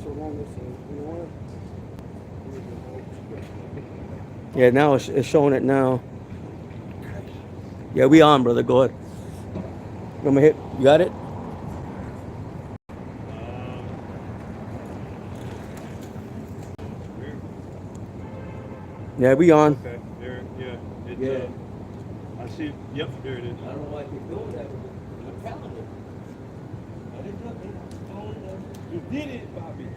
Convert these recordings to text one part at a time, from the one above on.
so long as you know what? Yeah, now it's showing it now. Yeah, we on, brother. Go ahead. You want me to hit? You got it? Yeah, we on. Okay, there, yeah. It's, Yeah. I see, yep, there it is. I don't know why you're doing that with the calendar. You did it, Bobby.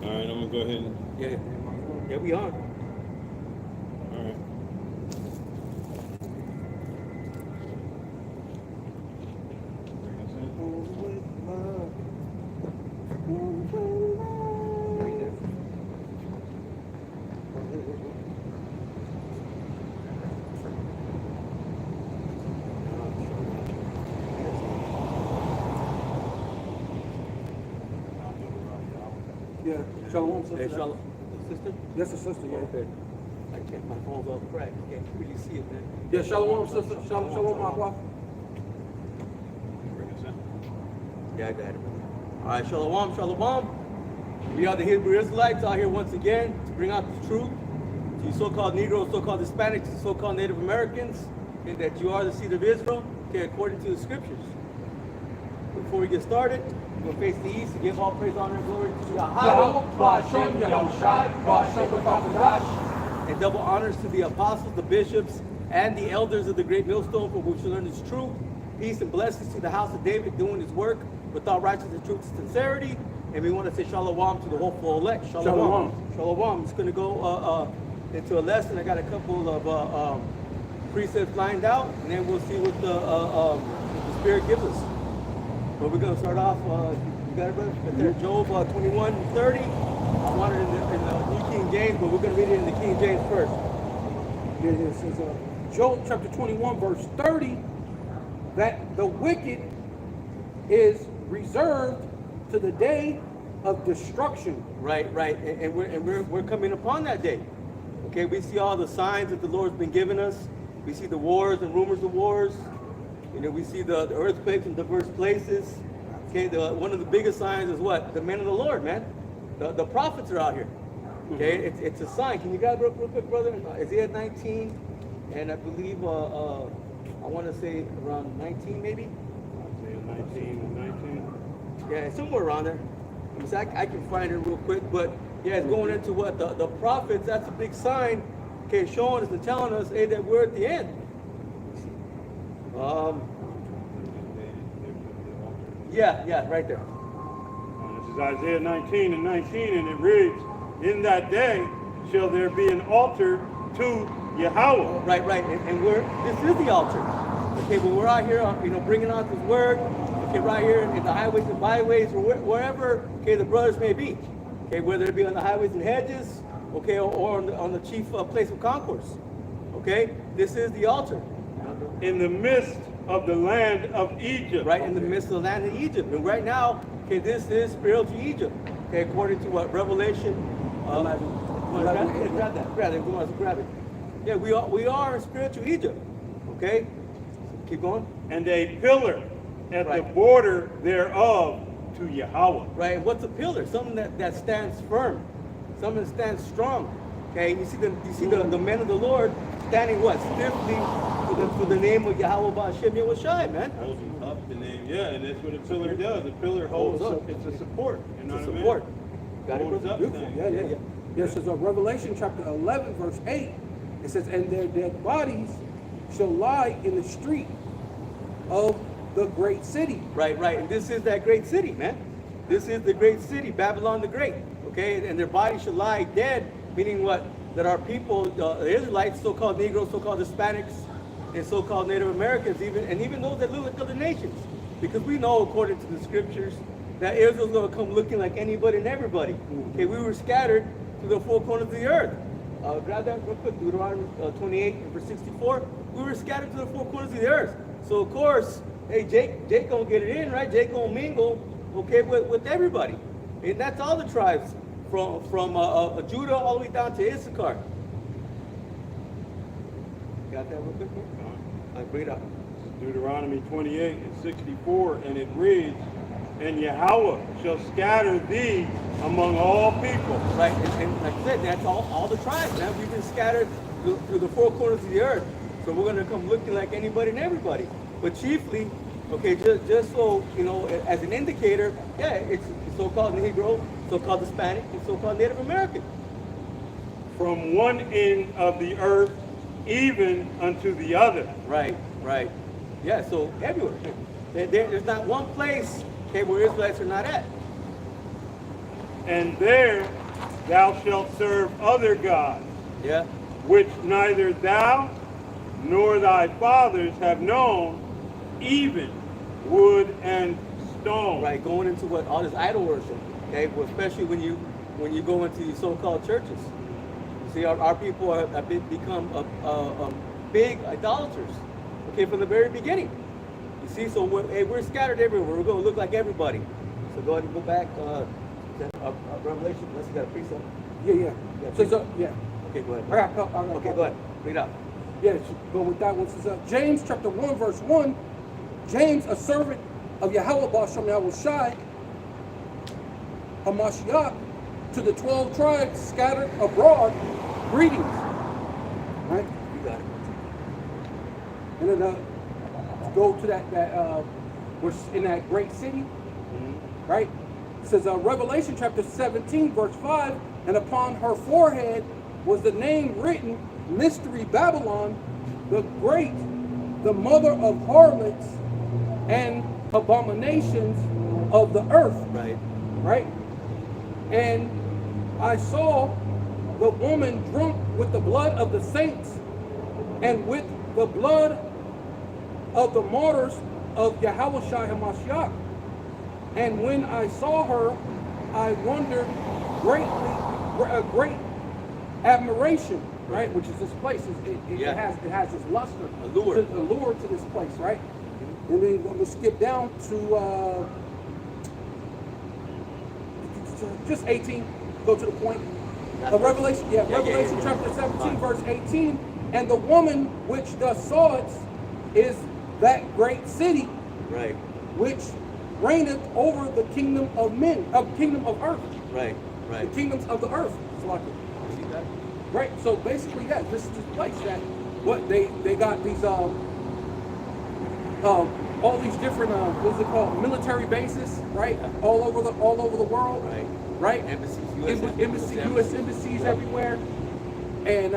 All right, I'm gonna go ahead and. Yeah, we on. All right. Yeah, shalom, sister. Hey, Shalom. Sister? Yes, a sister, yeah. Okay. I can't, my phone's all cracked. I can't really see it, man. Yeah, shalom, sister. Shalom, my wife. Bring us in. Yeah, I got it. All right, Shalom, Shalom. We are the Hebrew Israelites out here once again to bring out the truth to you so-called Negroes, so-called Hispanics, and so-called Native Americans, and that you are the seed of Israel, okay, according to the scriptures. Before we get started, we're going to face the east and give all praise, honor, and glory to Yahweh, and double honors to the apostles, the bishops, and the elders of the great millstone, for which we learn this truth. Peace and blessings to the house of David doing his work without righteousness, truth, and sincerity. And we want to say shalom to the hopeful elect. Shalom. Shalom. I'm just going to go into a lesson. I got a couple of precepts lined out, and then we'll see what the Spirit gives us. But we're going to start off, you got it, brother? Right there, Job 21:30. I want it in the New King James, but we're going to read it in the King James first. Yeah, it says, Job chapter 21, verse 30, that the wicked is reserved to the day of destruction. Right. And we're coming upon that day. Okay, we see all the signs that the Lord's been giving us. We see the wars and rumors of wars. You know, we see the earthquakes in diverse places. Okay, one of the biggest signs is what? The men of the Lord, man. The prophets are out here. Okay, it's a sign. Can you grab it real quick, brother? Isaiah 19, and I believe, I want to say around 19 maybe? Isaiah 19 and 19. Yeah, it's somewhere around there. I can find it real quick, but yeah, it's going into what? The prophets, that's a big sign, okay, showing us and telling us, hey, that we're at the end. Yeah, right there. This is Isaiah 19 and 19, and it reads, "In that day shall there be an altar to Yahweh." Right, and this is the altar. Okay, when we're out here, bringing out this word, okay, right here in the highways and byways, or wherever, okay, the brothers may be, okay, whether it be on the highways and hedges, okay, or on the chief place of concourse, okay, this is the altar. In the midst of the land of Egypt. Right in the midst of the land of Egypt, and right now, okay, this is spiritual Egypt, okay, according to what Revelation 11. Grab it. Yeah, we are in spiritual Egypt, okay. Keep going. And a pillar at the border thereof to Yahweh. Right, and what's a pillar? Something that stands firm, something that stands strong. Okay, you see the men of the Lord standing what? Stiffly for the name of Yahweh Ba'ashem Yahushai, man. Holding up the name, yeah, and that's what a pillar does. A pillar holds up. It's a support. You know It's a what support. I mean? Got it, Holds brother? up Beautiful. things. Yeah. Yeah, it says Revelation chapter 11, verse 8. It says, and their dead bodies shall lie in the street of the great city. Right, and this is that great city, man. This is the great city, Babylon the Great. Okay, and their bodies should lie dead, meaning what? That our people, the Israelites, so-called Negroes, so-called Hispanics, and so-called Native Americans, even those that live in other nations, because we know, according to the scriptures, that Israel's going to come looking like anybody and everybody. Okay, we were scattered to the four corners of the earth. grab that real quick. Deuteronomy 28 and verse 64. We were scattered to the four corners of the earth. So of course, hey, Jake gonna get it in, right? Jake gonna mingle, okay, with everybody. And that's all the tribes from Judah all the way down to Issachar. Got that real quick? Bring it up. Deuteronomy 28 and 64, and it reads, "And Yahweh shall scatter thee among all people." Right, and like I said, that's all the tribes, man. We've been scattered through the four corners of the earth. So we're gonna come looking like anybody and everybody. But chiefly, okay, just so you know, as an indicator, yeah, it's so-called Negro, so-called Hispanic, and so-called Native American. From one end of the earth even unto the other. Right, right. Yeah, so everywhere. There's not one place, okay, where Israelites are not at. And there thou shalt serve other gods, Yeah, which neither thou nor thy fathers have known, even wood and stone. right. Going into what all this idol worship, okay, well, especially when you go into these so-called churches. See, our people have become big idolaters, okay, from the very beginning. You see, so we're scattered everywhere. We're going to look like everybody. So go ahead and go back to Revelation. Unless you got a precept. Yeah. Yeah. Okay, go ahead. I got Okay, go ahead. Read out. Yeah, go with that one. Says, James chapter 1, verse 1. James, a servant of Yahweh B'Shem Yahushai, Hamashiach, to the 12 tribes scattered abroad, greetings. Right? You got it. And then go to that we're in that great city, right? It says Revelation chapter 17, verse 5, and upon her forehead was the name written, Mystery Babylon, the great, the mother of harlots and abominations of the earth. Right. Right? And I saw the woman drunk with the blood of the saints and with the blood of the martyrs of Yahushua HaMashiach. And when I saw her, I wondered greatly, a great admiration, right? Which is this place. It has this luster, allure to this place, right? And then I'm gonna skip down to just 18. Go to the point. Revelation, Revelation chapter 17, verse 18. And the woman which thus saw it is that great city, Right. which reigneth over the kingdom of men, kingdom of earth, Right. Right. the kingdoms of the earth. It's like, See that? right. So basically, yeah, this is this place that what they got these all these different what's it called, military bases, right, all over the world, Right. right, Embassies, U.S. embassies everywhere, and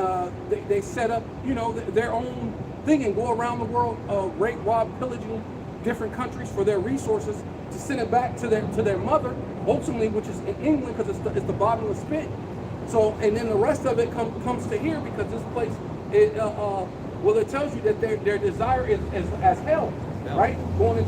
they set up, you know, their own thing and go around the world, rape, rob, pillaging different countries for their resources to send it back to their mother, ultimately, which is in England, because it's the bottomless pit. So, and then the rest of it comes to here because this place, it tells you that their desire is as hell. Yeah. Right, going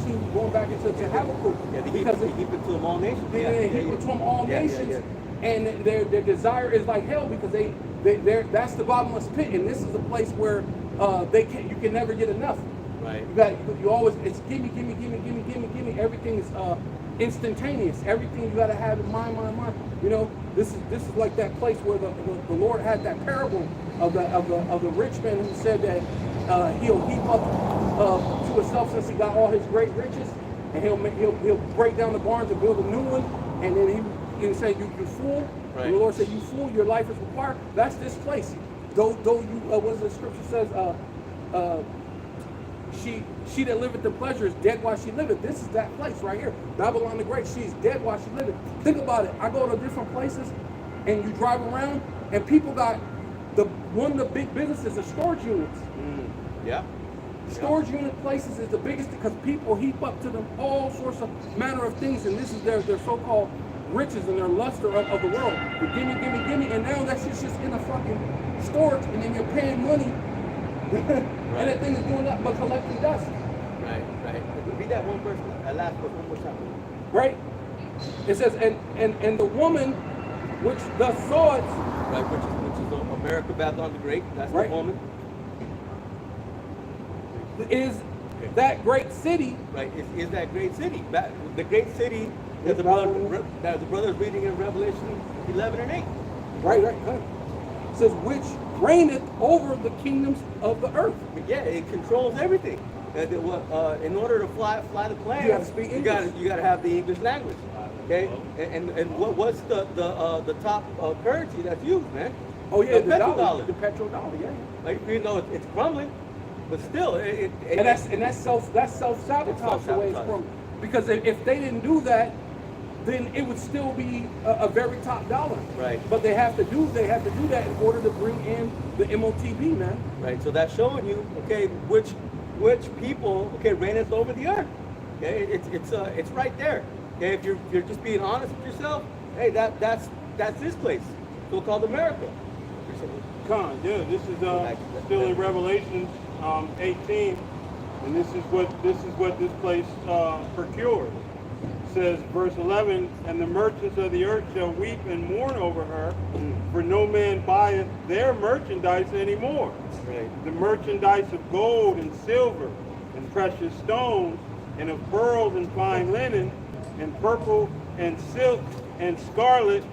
back into Habakkuk. Yeah, they because heap it to them all nations. heap it to them all nations, and their desire is like hell because they're that's the bottomless pit, and this is a place where you can never get enough. Right. You always, it's gimme. Everything is instantaneous. Everything you gotta have in mind. You know, this is like that place where the Lord had that parable of the rich man who said that he'll heap up to himself since he got all his great riches, and he'll break down the barns and build a new one, and then he say you fool. Right. And the Lord said, you fool, your life is required. That's this place. Though you what the scripture says, she that liveth in pleasure is dead while she liveth. This is that place right here. Babylon the Great, she's dead while she liveth. Think about it. I go to different places and you drive around and people got one of the big businesses is storage units. Yeah. Storage unit places is the biggest because people heap up to them all sorts of manner of things, and this is their so-called riches and their luster of the world. But gimme, and now that shit's just in a fucking storage, and then you're paying money, and that thing is doing nothing but collecting dust. Right. Read that one verse, that last verse one more time. Right? It says, and the woman which thus saw it, Right, which is a America, Babylon the Great. That's Right. the woman. Is that great city? Right? Is that great city? The great city that Is the brother's reading in Revelation 11 and 8. Right. It says which reigneth over the kingdoms of the earth. But yeah, it controls everything. In order to fly the plane, You have to speak English. You got to have the English language. Okay, and what's the top currency that's used, man? Oh yeah, the petrodollar. The petrodollar, yeah. Like you know, it's crumbling, but still, And that's self-sabotage the way it's self-sabotage. from. Because if they didn't do that, then it would still be a very top dollar. Right. But they have to do that in order to bring in the MOTB, man. right. So that's showing you, okay, which people, okay, reigneth over the earth. Okay, it's right there. Okay, if you're just being honest with yourself, hey, that's this place, so-called America. Con, yeah, this is still in Revelation 18, and this is what this place procures. It says, verse 11, and the merchants of the earth shall weep and mourn over her, for no man buyeth their merchandise anymore. Right. The merchandise of gold and silver and precious stones and of pearls and fine linen and purple and silk and scarlet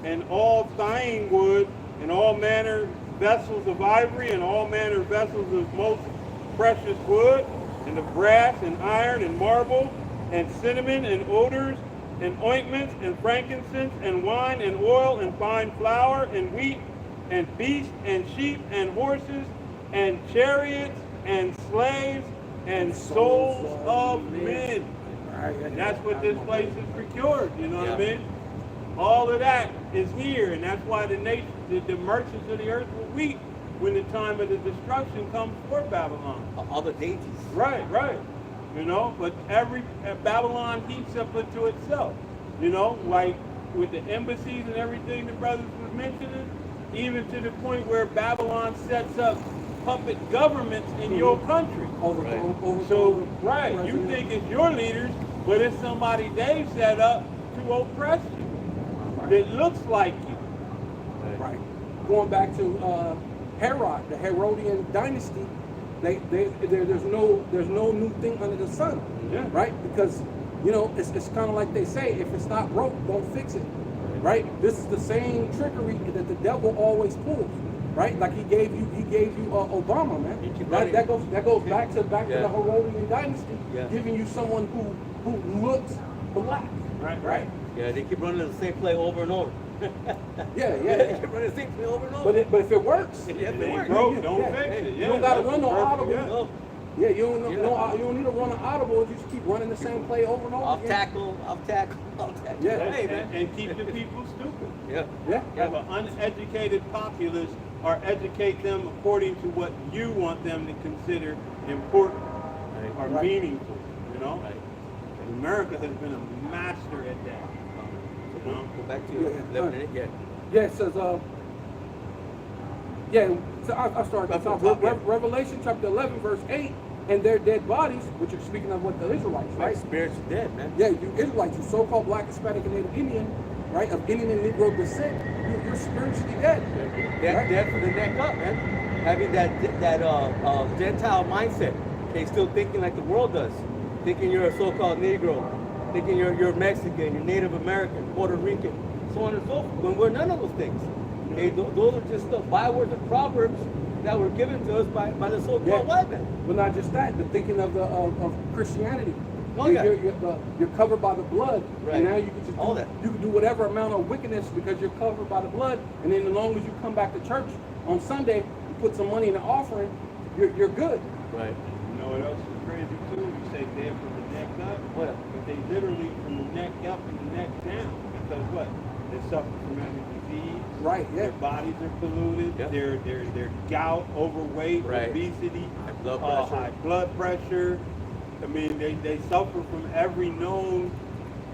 and all thyine wood and all manner vessels of ivory and all manner vessels of most precious wood and of brass and iron and marble and cinnamon and odors and ointments and frankincense and wine and oil and fine flour and wheat and beasts and sheep and horses and chariots and slaves and souls of men. And that's what this place is procured, you know what I mean? All of that is here, and that's why the merchants of the earth will weep when the time of the destruction comes for Babylon. All the dainties. Right. You know, but every Babylon heaps up unto itself. You know, like with the embassies and everything the brothers was mentioning, even to the point where Babylon sets up puppet governments in your country. So, you think it's your leaders, but it's somebody they've set up to oppress you. That looks like you. Right. Going back to Herod, the Herodian dynasty, there's no new thing under the sun. Yeah. Right? Because it's kind of like they say, if it's not broke, don't fix it. Right? This is the same trickery that the devil always pulls. Right? Like he gave you Obama, man. That goes back to the Herodian dynasty, giving you someone who looks black. Right. Yeah, they keep running the same play over and over. Yeah. They keep running the same play over and over. But if it works, Yeah, if it works. Broke, don't fix it. you don't gotta run no audible. No. Yeah, you don't need to run an audible if you just keep running the same play over and over Off again. tackle. Yeah. Hey, man. And keep the people stupid. Yeah. Have an uneducated populace, or educate them according to what you want them to consider important or Right. meaningful. You know, Right. and America has been a master at that. You know, Go back to Yeah. 11 minutes. Yeah. Yeah, it says, so I'll start this off. Revelation chapter 11, verse 8, and their dead bodies, which are speaking of what the Israelites, right? Spirits are dead, man. Yeah, you Israelites, you so-called Black, Hispanic, and Native Indian, right, of Indian and Negro descent, you're spiritually dead. Dead from the neck up, man. Having that Gentile mindset. Okay, still thinking like the world does. Thinking you're a so-called Negro. Thinking you're Mexican, you're Native American, Puerto Rican, so on and so forth. When we're none of those things. Okay, those are just the bywords and proverbs that were given to us by the so-called white man. But not just that, the thinking of Christianity. Oh, yeah. You're covered by the blood, Right. and now you can just All that. you can do whatever amount of wickedness because you're covered by the blood. And then as long as you come back to church on Sunday, you put some money in the offering, you're good. Right. you know what else is crazy too? You say dead from the neck up, What? but they literally from the neck up and the neck down. Because what? They suffer from every disease. Right, yeah. Their bodies are polluted. Yeah. They're gout, overweight, Right. obesity, High blood pressure. high blood pressure. I mean, they suffer from every known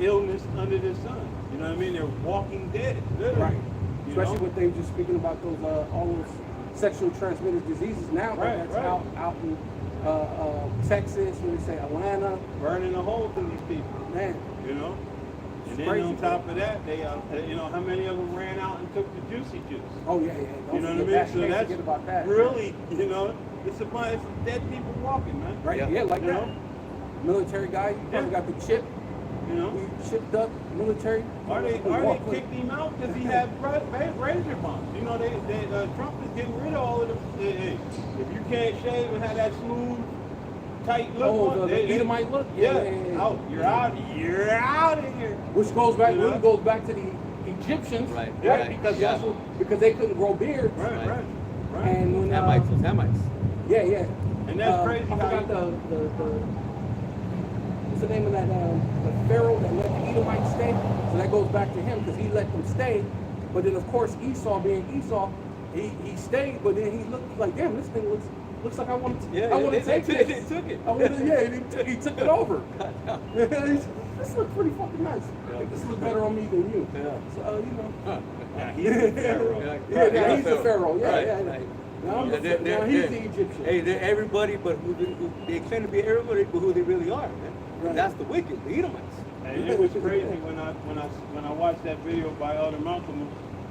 illness under the sun. You know what I mean? They're walking dead, literally. Right. You Especially know? what they were just speaking about those all those sexually transmitted diseases now. Right, That's right. out in Texas, when they say Atlanta, burning a hole through these people. man. You know? And then crazy, on top of that, they, you know, how many of them ran out and took the juicy juice? Oh yeah, yeah. You know what I mean? Can't So that's forget about that. really, you know, it's dead people walking, man. Right? Yeah. Yeah, like You that. know? Military guy, you probably Yeah. got the chip. You know? We chipped up military. Or they Walk with- kicked him out because he had razor bumps. You know, Trump is getting rid of all of the. If you can't shave and have that smooth, tight look, Oh, on, the Edomite look? Yeah, Yeah, yeah, yeah. out. You're out. You're out of here. Which goes back, You know? really goes back to the Egyptians, Right, right? right, Because yeah. also because they couldn't grow beards. Right, right, right. And when Hamites, those Hamites. yeah, yeah. And that's crazy I how forgot you- what's the name of that the Pharaoh that let the Edomites stay? So that goes back to him because he let them stay. But then of course Esau, being Esau, he stayed, but then he looked like, damn, this thing looks like I want to Yeah, I want to they take took this. it, they took it. I want to, yeah, and he took it over. This looks pretty fucking nice. Yeah. This looks better on me than you. Yeah. So you know. Yeah, he's a pharaoh. Yeah, now he's the Pharaoh. Yeah, Right, yeah. right. Now, I'm the, Yeah, now he's the Egyptian. Hey, they're everybody, but they claim to be everybody, but who they really are, man. Right. And that's the wicked, the Edomites. And it was crazy when I watched that video by Elder Malcolm,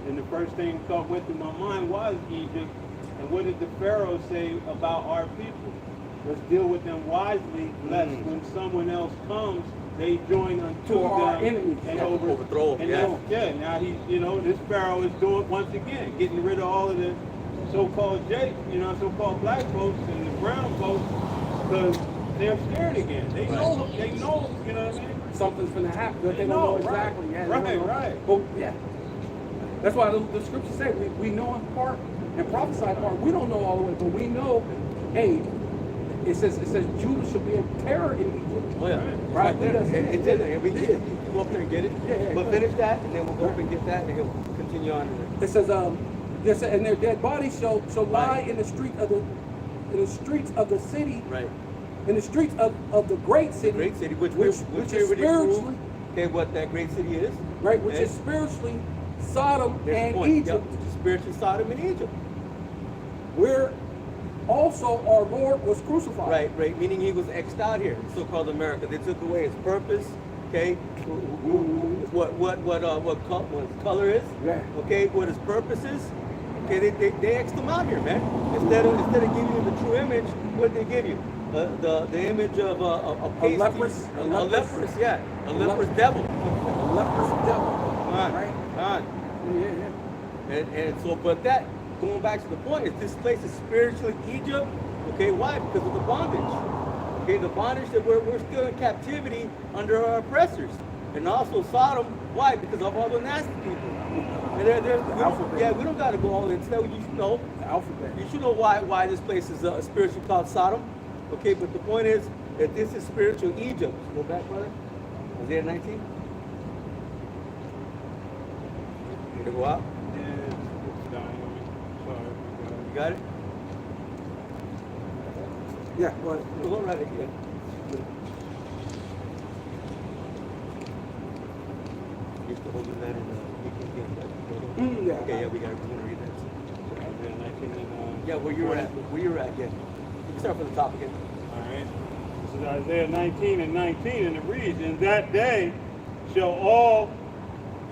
and the first thing that went through my mind was Egypt. And what did the Pharaoh say about our people? Let's deal with them wisely, lest when someone else comes, they join unto To our them enemies. and Yeah, overthrow them, And yeah. yeah, now he's, you know, this Pharaoh is doing once again, getting rid of all of the so-called so-called black folks and the brown folks, because they're scared again. They know, you know what I mean? Something's gonna happen, but they don't No, know right. exactly. Yeah, they Right, don't know. right. But yeah, that's why the scriptures say we know in part and prophesy in part. We don't know all the way, but we know. Hey, it says Judah should be in terror in Egypt. Oh, yeah. Right. It did. Yeah, we did. You go up there and get it. Yeah, yeah, But yeah. finish that, and then we'll go up and get that, and he'll continue on. It says yes, and their dead bodies shall lie Right. in the streets of the city, Right. in the streets of the great city, Great city, which is already spiritually proved, okay, what that great city is. right, which Okay? is spiritually Sodom There's the and point. Egypt. Yep, which is spiritual Sodom and Egypt. Where also our Lord was crucified. Right, right. Meaning he was X'd out here, in so-called America. They took away his purpose. Okay, what color is? Yeah. Okay, what his purpose is. Okay, they X'd him out here, man. Instead of giving you the true image, what they give you? The image of a pasty, leprous? a leprous, yeah, a leprous devil. A leprous devil. Come on, Right? come on. Yeah, yeah. And so, but that, going back to the point, is this place is spiritually Egypt. Okay, why? Because of the bondage. Okay, the bondage that we're still in captivity under our oppressors. And also Sodom, why? Because of all the nasty people. And we don't got to go all into that. You should know. The alphabet. You should know why this place is spiritually called Sodom. Okay, but the point is that this is spiritual Egypt. Go back, brother. Isaiah 19. Need to go out? Yeah, it's dying on me. Sorry. You got it? Yeah, go ahead. Go right ahead. You still holding that in the Yeah. Okay, yeah, we're gonna read that. Isaiah 19 and, Yeah, where you're at, yeah. You can start from the top again. all right. This is Isaiah 19 and 19, and it reads, "In that day shall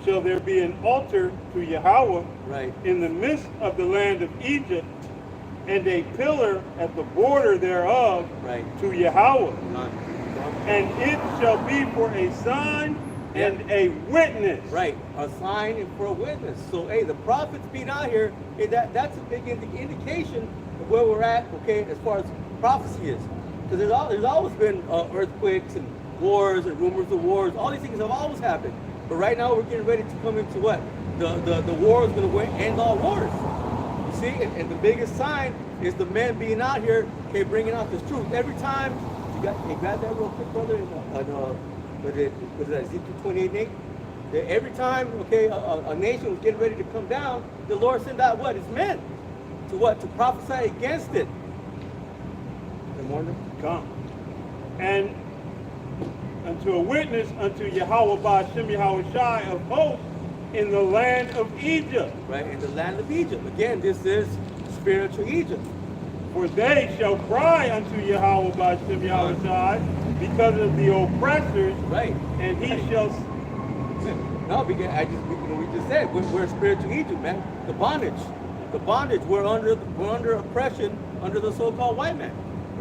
there be an altar to Yahweh Right. in the midst of the land of Egypt, and a pillar at the border thereof Right. to Yahweh. Come on. And it shall be for a sign and a witness." Right, a sign and for a witness. So, hey, the prophets being out here, hey, that's a big indication of where we're at, okay, as far as prophecy is. Because there's always been earthquakes and wars and rumors of wars. All these things have always happened. But right now we're getting ready to come into what? The war is going to end all wars. You see, and the biggest sign is the men being out here, okay, bringing out this truth. Every time, you grab that real quick, brother, what is that, Ezekiel 28:8? Every time, okay, a nation was getting ready to come down, the Lord sent out what? His men. To what? To prophesy against it. Good morning. Come. And unto a witness unto Yahweh Ba'ashem Yahweh Shai of hosts in the land of Egypt. Right, in the land of Egypt. Again, this is spiritual Egypt. For they shall cry unto Yahweh Ba'ashem Yahweh Shai because of the oppressors, Right. and he shall No, because we just said we're spiritual Egypt, man. The bondage. We're under oppression under the so-called white man.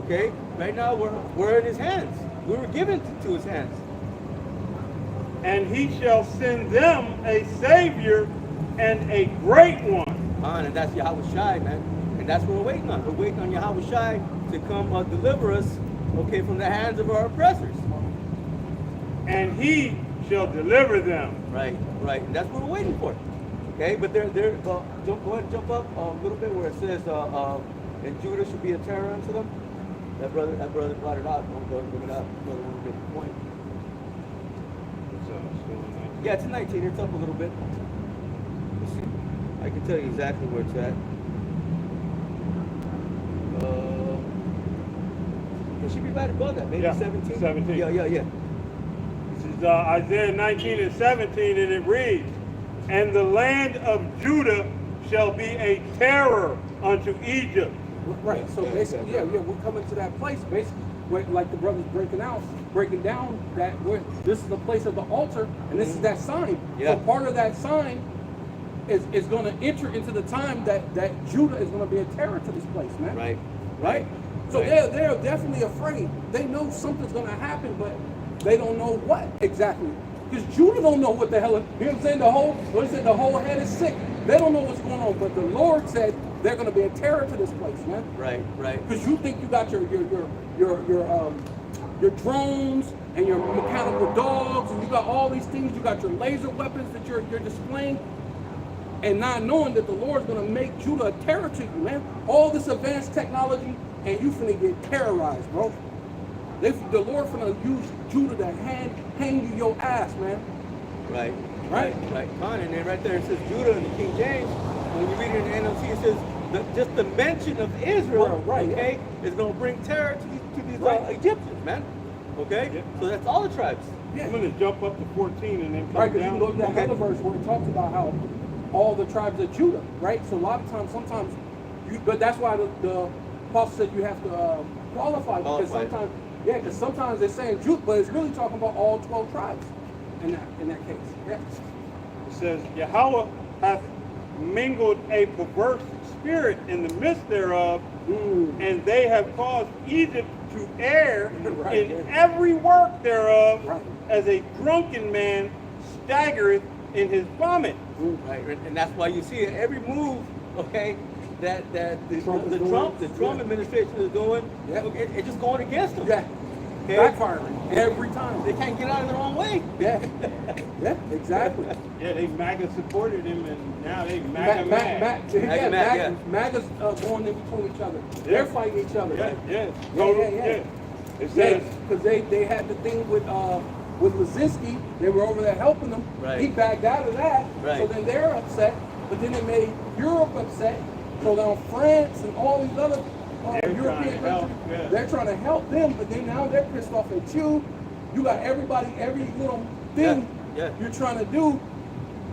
Okay, right now we're in his hands. We were given to his hands. And he shall send them a savior and a great one. And that's Yahweh Shai, man. And that's what we're waiting on. We're waiting on Yahweh Shai to come deliver us, okay, from the hands of our oppressors. And he shall deliver them. Right. And that's what we're waiting for. Okay, but go ahead and jump up a little bit where it says, and Judah should be a terror unto them. That brother brought it out. I'm going to bring it up. Brother wanted to make the point. Yeah, it's 19. It's up a little bit. Let's see. I can tell you exactly where it's at. It should be right above that. Maybe Yeah, 17? 17. Yeah. This is Isaiah 19 and 17, and it reads, and the land of Judah shall be a terror unto Egypt. Right. So basically, we're coming to that place, basically, where, like the brothers breaking down that this is the place of the altar, and this is that sign. Yeah. So part of that sign is going to enter into the time that Judah is going to be a terror to this place, man. Right. So Right. they're definitely afraid. They know something's going to happen, but they don't know what exactly. Because Judah don't know what the hell. You know what I'm saying? The whole head is sick. They don't know what's going on. But the Lord said they're going to be a terror to this place, man. Right. Because you think you got your drones and your mechanical dogs, and you got all these things. You got your laser weapons that you're displaying, and not knowing that the Lord's going to make Judah a terror to you, man. All this advanced technology, and you finna get terrorized, bro. The Lord finna use Judah to hang you your ass, man. Right. Right. And then right there it says Judah in the King James. When you read it in the NLT, it says just the mention of Israel, okay, is going to bring terror to these Egyptians, man. Okay? Yeah. So that's all the tribes. Yeah. I'm going to jump up to 14 and then come Right, because you down. can go to that other verse where it talks about how all the tribes of Judah, right? So a lot of times, but that's why the apostle said you have to qualify, because sometimes they're saying Judah, but it's really talking about all 12 tribes in that case. Yeah. It says, Yahweh hath mingled a perverse spirit in the midst thereof, and they have caused Egypt to err Right, in every work thereof, Right. as a drunken man staggereth in his vomit. Right. And that's why you see every move, okay, that the Trump is Trump doing. administration is doing, Yeah. okay, it's just going against them. Yeah. Okay? Backfiring every time. They can't get out of their own way. Yeah. Yeah, exactly. Yeah, they MAGA supported him, and now they MAGA mad. MAGA's going in between each other. They're fighting each other. Yeah. Yeah. It says, Because they had the thing with Lazinski. They were over there helping them. Right. He backed out of that. Right. So then they're upset. But then it made Europe upset. So now France and all these other They're European trying to help, countries, yeah. they're trying to help them. But then now they're pissed off at you. You got everybody, every little thing Yeah. you're trying to do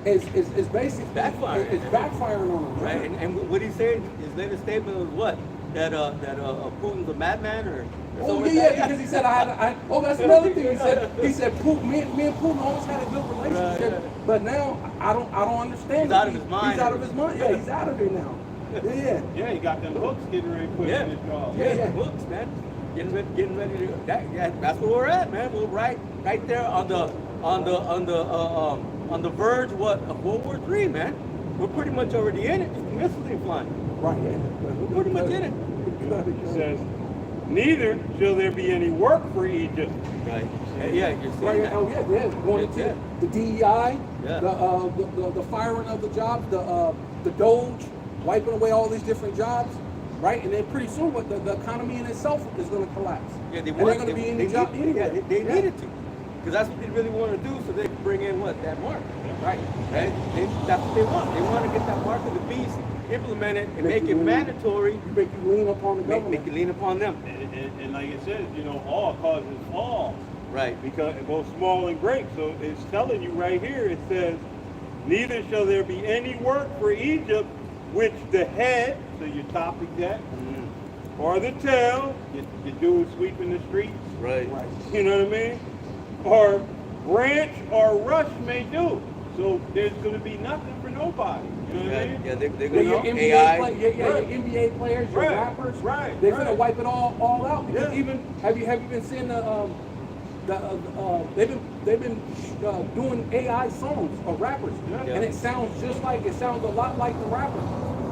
is basically Backfiring. It's backfiring on them. Right, and what he said, his latest statement was what? That Putin's a madman or Oh something like yeah, that? because he said that's another thing. He said Putin, me and Putin always had a good relationship, Right. but now I don't understand. He's it. out of his mind. He's out of his mind. Yeah, he's out of it now. Yeah. yeah, he got them hooks getting ready to put in his jaw. Yeah. Books, man. Getting ready to that's where we're at, man. We're right there on the verge of World War III, man. We're pretty much already in it. Missiles ain't flying. Right. Yeah. We're pretty much in it. It says, neither shall there be any work for Egypt. Right. Yeah, you're seeing Right. that. Oh yeah. Going into Yeah. the DEI, Yeah. the firing of the jobs, the Doge, wiping away all these different jobs. Right, and then pretty soon, the economy in itself is going to collapse. Yeah, and they're going to be in the job anyway. They needed to, because that's what they really want to do, so they can bring in that mark. Right. That's what they want. They want to get that mark of the beast implemented and make it mandatory. You make you lean upon the government. Make it lean upon them. And like it says, all causes all. Right. Because both small and great. So it's telling you right here, it says, neither shall there be any work for Egypt, which the head, so your top exec, or the tail, your dude sweeping the streets, Right. Right. you know what I mean? Or branch or rush may do. So there's going to be nothing for nobody. You know what I mean? Yeah, they're Yeah, going your to NBA, AI. your NBA players, your Right, rappers, right, they're right. gonna wipe it all out. Because Yeah. even have you been seeing they've been doing AI songs of rappers, Yeah. and it sounds a lot like the rappers,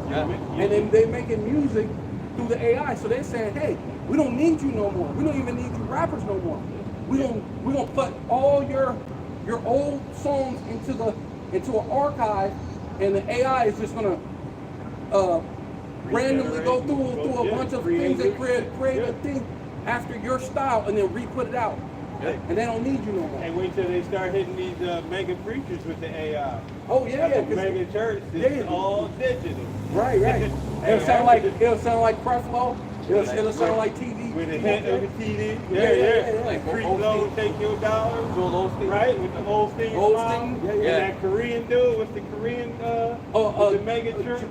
Yeah. and then they making music through the AI. So they're saying, hey, we don't need you no more. We don't even need you rappers no more. We gonna put all your old songs into an archive, and the AI is just gonna randomly go through a bunch of things and create a thing after your style, and then re-put it out. Yeah. And they don't need you no more. And wait till they start hitting these mega preachers with the AI. Oh yeah, At the 'cause- mega church, it's Yeah. all digital. right. It'll sound like Creflo. It'll sound like TV. With a hint of a TD. Yeah. Like Creek Osteen. Low, take your dollars. Joel Osteen. Right? With the Osteen Osteen, smile. yeah. And that Korean dude with the Korean, with the mega church.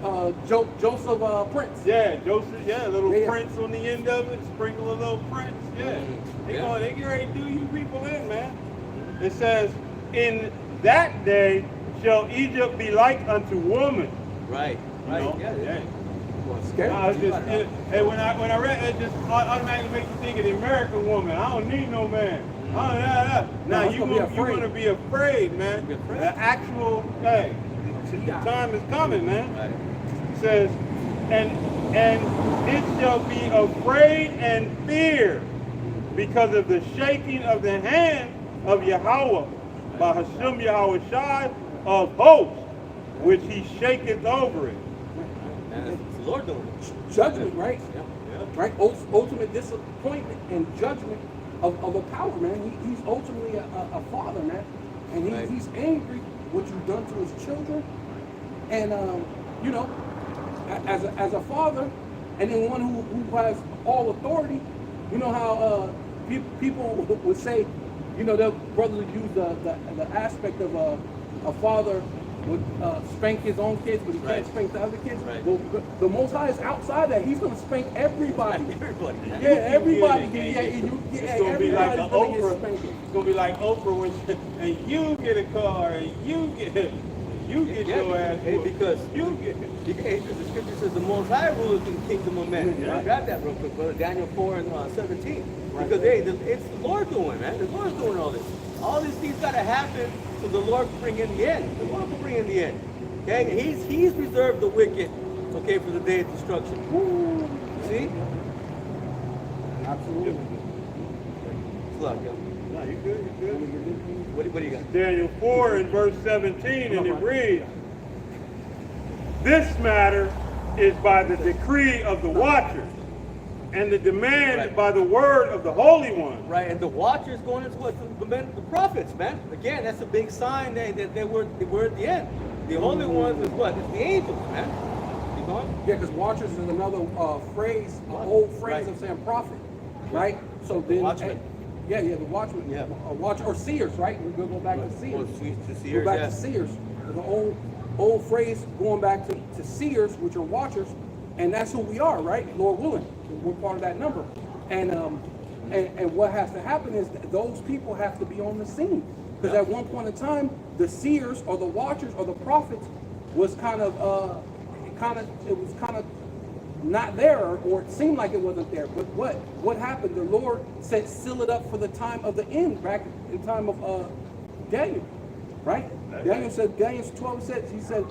Joseph Prince. Yeah, Joseph, yeah, a little Yeah. prince on the end of it, sprinkle a little prince, yeah. They Yeah. get ready to do you people in, man. It says, in that day shall Egypt be like unto woman. Right. You Right. know? Yeah. Scary. I was just, and when I read it, just automatically makes you think of the American woman. I don't need no man. Now No, you're I'm gonna be going to be afraid, man. Be afraid. The actual, hey, the time is coming, man. Right. It says, and it shall be afraid and fear because of the shaking of the hand of Yahweh by Hashem Yahweh Shai of hosts, which he shaketh over it. And it's the Lord doing it. Judgment, right? Yeah. Right? Ultimate disappointment and judgment of a power, man. He's ultimately a father, man. And Right. he's angry what you've done to his children. And, you know, as a father, and then one who has all authority, you know how people would say, you know, their brothers would use the aspect of a father would spank his own kids, but he Right. can't spank the other kids. Right. Well, the Most High is outside that. He's going to spank everybody. Everybody. Yeah, everybody. It's gonna be like an everybody's gonna get Oprah. spanked. It's gonna be like Oprah when and you get a car and you get your ass Hey, whooped. because you get because the scripture says the Most High ruleth in the kingdom of men. Yeah. I got that real quick, brother. Daniel 4 and 17. Because hey, it's the Lord doing, man. The Lord's doing all this. All these things got to happen so the Lord can bring in the end. The Lord will bring in the end. Okay, He's reserved the wicked, okay, for the day of destruction. See? Absolutely. Good luck, yo. No, you good, you good. What do you got? Daniel 4 and verse 17, and it reads, this matter is by the decree of the watchers, and the demand Right. by the word of the Holy One. Right, and the watchers going into what the prophets, man. Again, that's a big sign that they were at the end. The only ones is what? It's the angels, man. You going? Yeah, because watchers is another phrase, an old phrase Right. of saying prophet, right? So then, Watchman. yeah, the watchman, Yeah. watcher or seers, right? We're gonna go back to seers. Or to Go seers, back yeah. to seers. The old phrase going back to seers, which are watchers, and that's who we are, right? Lord willing, we're part of that number. And what has to happen is that those people have to be on the scene, because Yeah. at one point in time, the seers or the watchers or the prophets was kind of not there, or it seemed like it wasn't there. But what happened? The Lord said, seal it up for the time of the end, back in time of Daniel, right? Daniel 12 says, he said,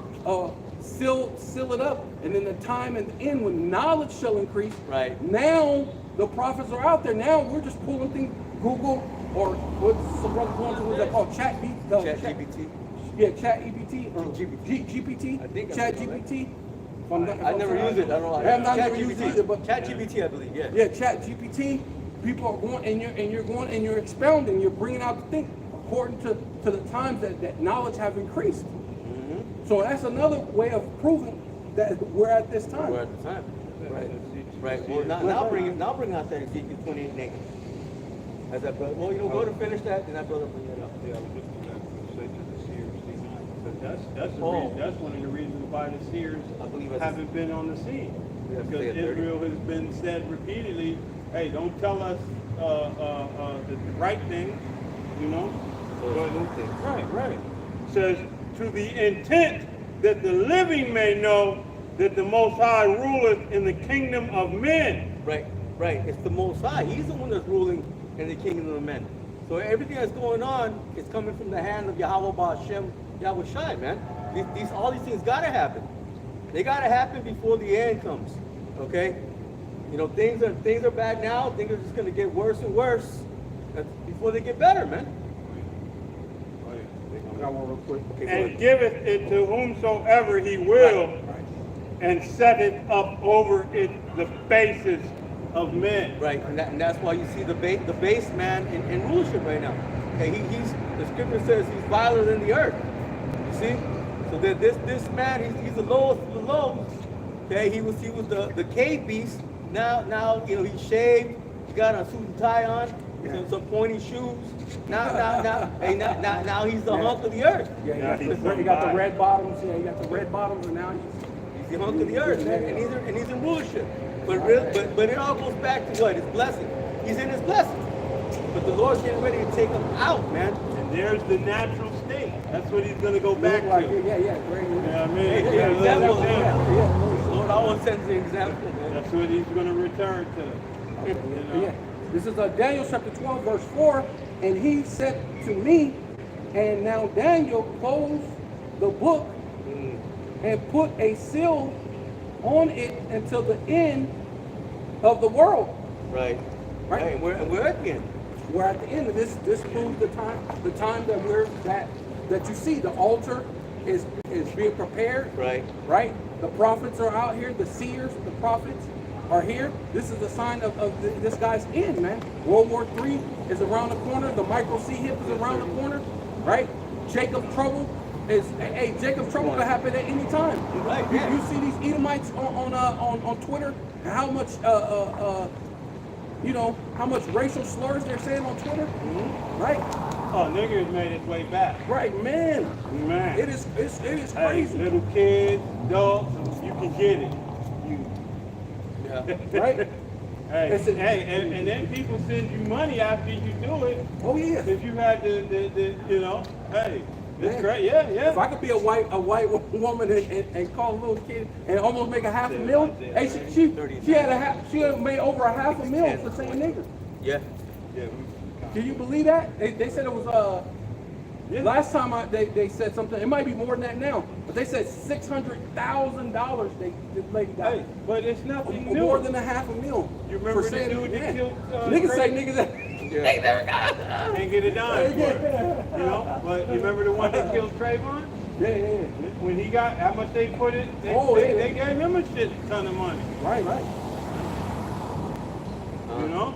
seal it up, and in the time and the end when knowledge shall increase. Right. Now the prophets are out there. Now we're just pulling things, Google, or what's some brother going to, what's that called? ChatGPT. Yeah, ChatGPT or GPT. GPT. I think I'm ChatGPT. I never use it. I don't know. I've never used it either, but ChatGPT, I believe. Yeah. yeah, ChatGPT. People are going and you're expounding. You're bringing out the thing according to the times that knowledge have increased. Mm-hmm. So that's another way of proving that we're at this time. We're at the time. Right. Right. Well, now bring out that Ezekiel 28:8. As that brother. Well, go to finish that, then that brother bring it up. Yeah, I was just going to say to the seers, but that's the Oh. reason, that's one of the reasons why the seers I believe that's- haven't been on the scene. We have to Because stay at 30. Israel has been said repeatedly, hey, don't tell us the right things, you know. Or But- new things. Right. Says, to the intent that the living may know that the Most High ruleth in the kingdom of men. Right, right. It's the Most High. He's the one that's ruling in the kingdom of men. So everything that's going on is coming from the hand of Yahweh Ba'Shem, Yahweh Shai, man. All these things gotta happen. They gotta happen before the end comes. Okay? You know, things are bad now. Things are just gonna get worse and worse before they get better, man. I got one real quick. Okay, go And ahead. giveth it to whomsoever he will, Right. and setteth up over it the basis of men. Right, and that's why you see the base man in rulership right now. Okay, he's the scripture says he's viler than the earth. You see, so that this man he's the lowest of the low. Okay, he was the cave beast. Now you know he's shaved. He got a suit and tie on, some pointy shoes. Now he's the hunk of the earth. Yeah, Yeah, he got, he's he got the somebody. red bottoms. Yeah, he got the red bottoms, and now He's the hunk of the earth, man, and he's in rulership. But it all goes back to what? His blessing. He's in his blessing. But the Lord's getting ready to take him out, man. And there's the natural state. That's what he's going to go back like, to. yeah, great. You know what I mean? Hey, Yeah, yeah, little example, example. Yeah. Lord always sends an example, man. That's what he's going to return to. You know? Yeah. This is Daniel chapter 12, verse 4. And he said to me, and now Daniel closed the book and put a seal on it until the end of the world. Right. Right. And we're at the end. We're at the end of this. This proves the time that we're that you see the altar is being prepared. Right. Right. The prophets are out here. The seers, the prophets are here. This is the sign of this guy's end, man. World War III is around the corner. The micro C hip is around the corner. Right. Jacob's trouble is Jacob's trouble could happen at any time. Right, You, yeah. you see these Edomites on Twitter and how much you know how much racial slurs they're saying on Twitter. Right. Oh, nigga has made its way back. Right, man. Man. It is Hey, crazy. little kids, adults, you can get it. Yeah. Right? Hey, It's a- and then people send you money after you do it. Oh yeah. If you had the you know, hey, it's Man. great. Yeah, If I yeah. could be a white woman and call a little kid and almost make a $500,000, hey, she had made over a $500,000 for saying nigger. Yeah. Yeah, Can you believe that? They said it was yeah. last time they said something. It might be more than that now, but they said $600,000. This lady got Hey, but it's nothing new. more than a $500,000. You remember for the saying, dude that yeah. killed, niggas say Craig? niggas. Yeah. They never got it. Can't get it done. Yeah. You know, but you remember the one that killed Trayvon? Yeah. When he got how much they put it, they, Oh, they, yeah. they gave him a shit ton of money. Right. You know?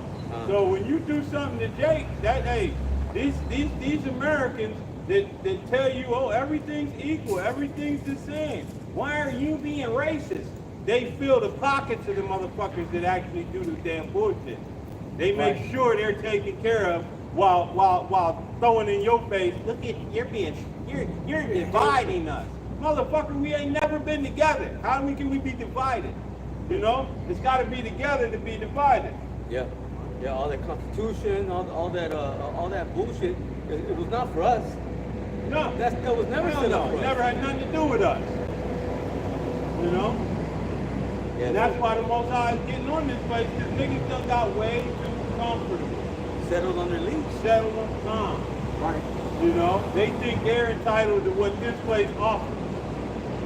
So when you do something to Jake, that hey, these Americans that tell you, oh, everything's equal, everything's the same. Why are you being racist? They fill the pockets of the motherfuckers that actually do the damn bullshit. They make Right. sure they're taken care of while throwing in your face, look at you're dividing us. Motherfucker, we ain't never been together. How can we be divided? You know? It's gotta be together to be divided. Yeah. Yeah. All that Constitution, all that bullshit. It was not for us. No. That was never Hell set no. up for It us. never had nothing to do with us. You know? Yeah. And that's why the Most High is getting on this place, because niggas done got way too comfortable. Settled under lease. Settled on time. Right. You know? They think they're entitled to what this place offers.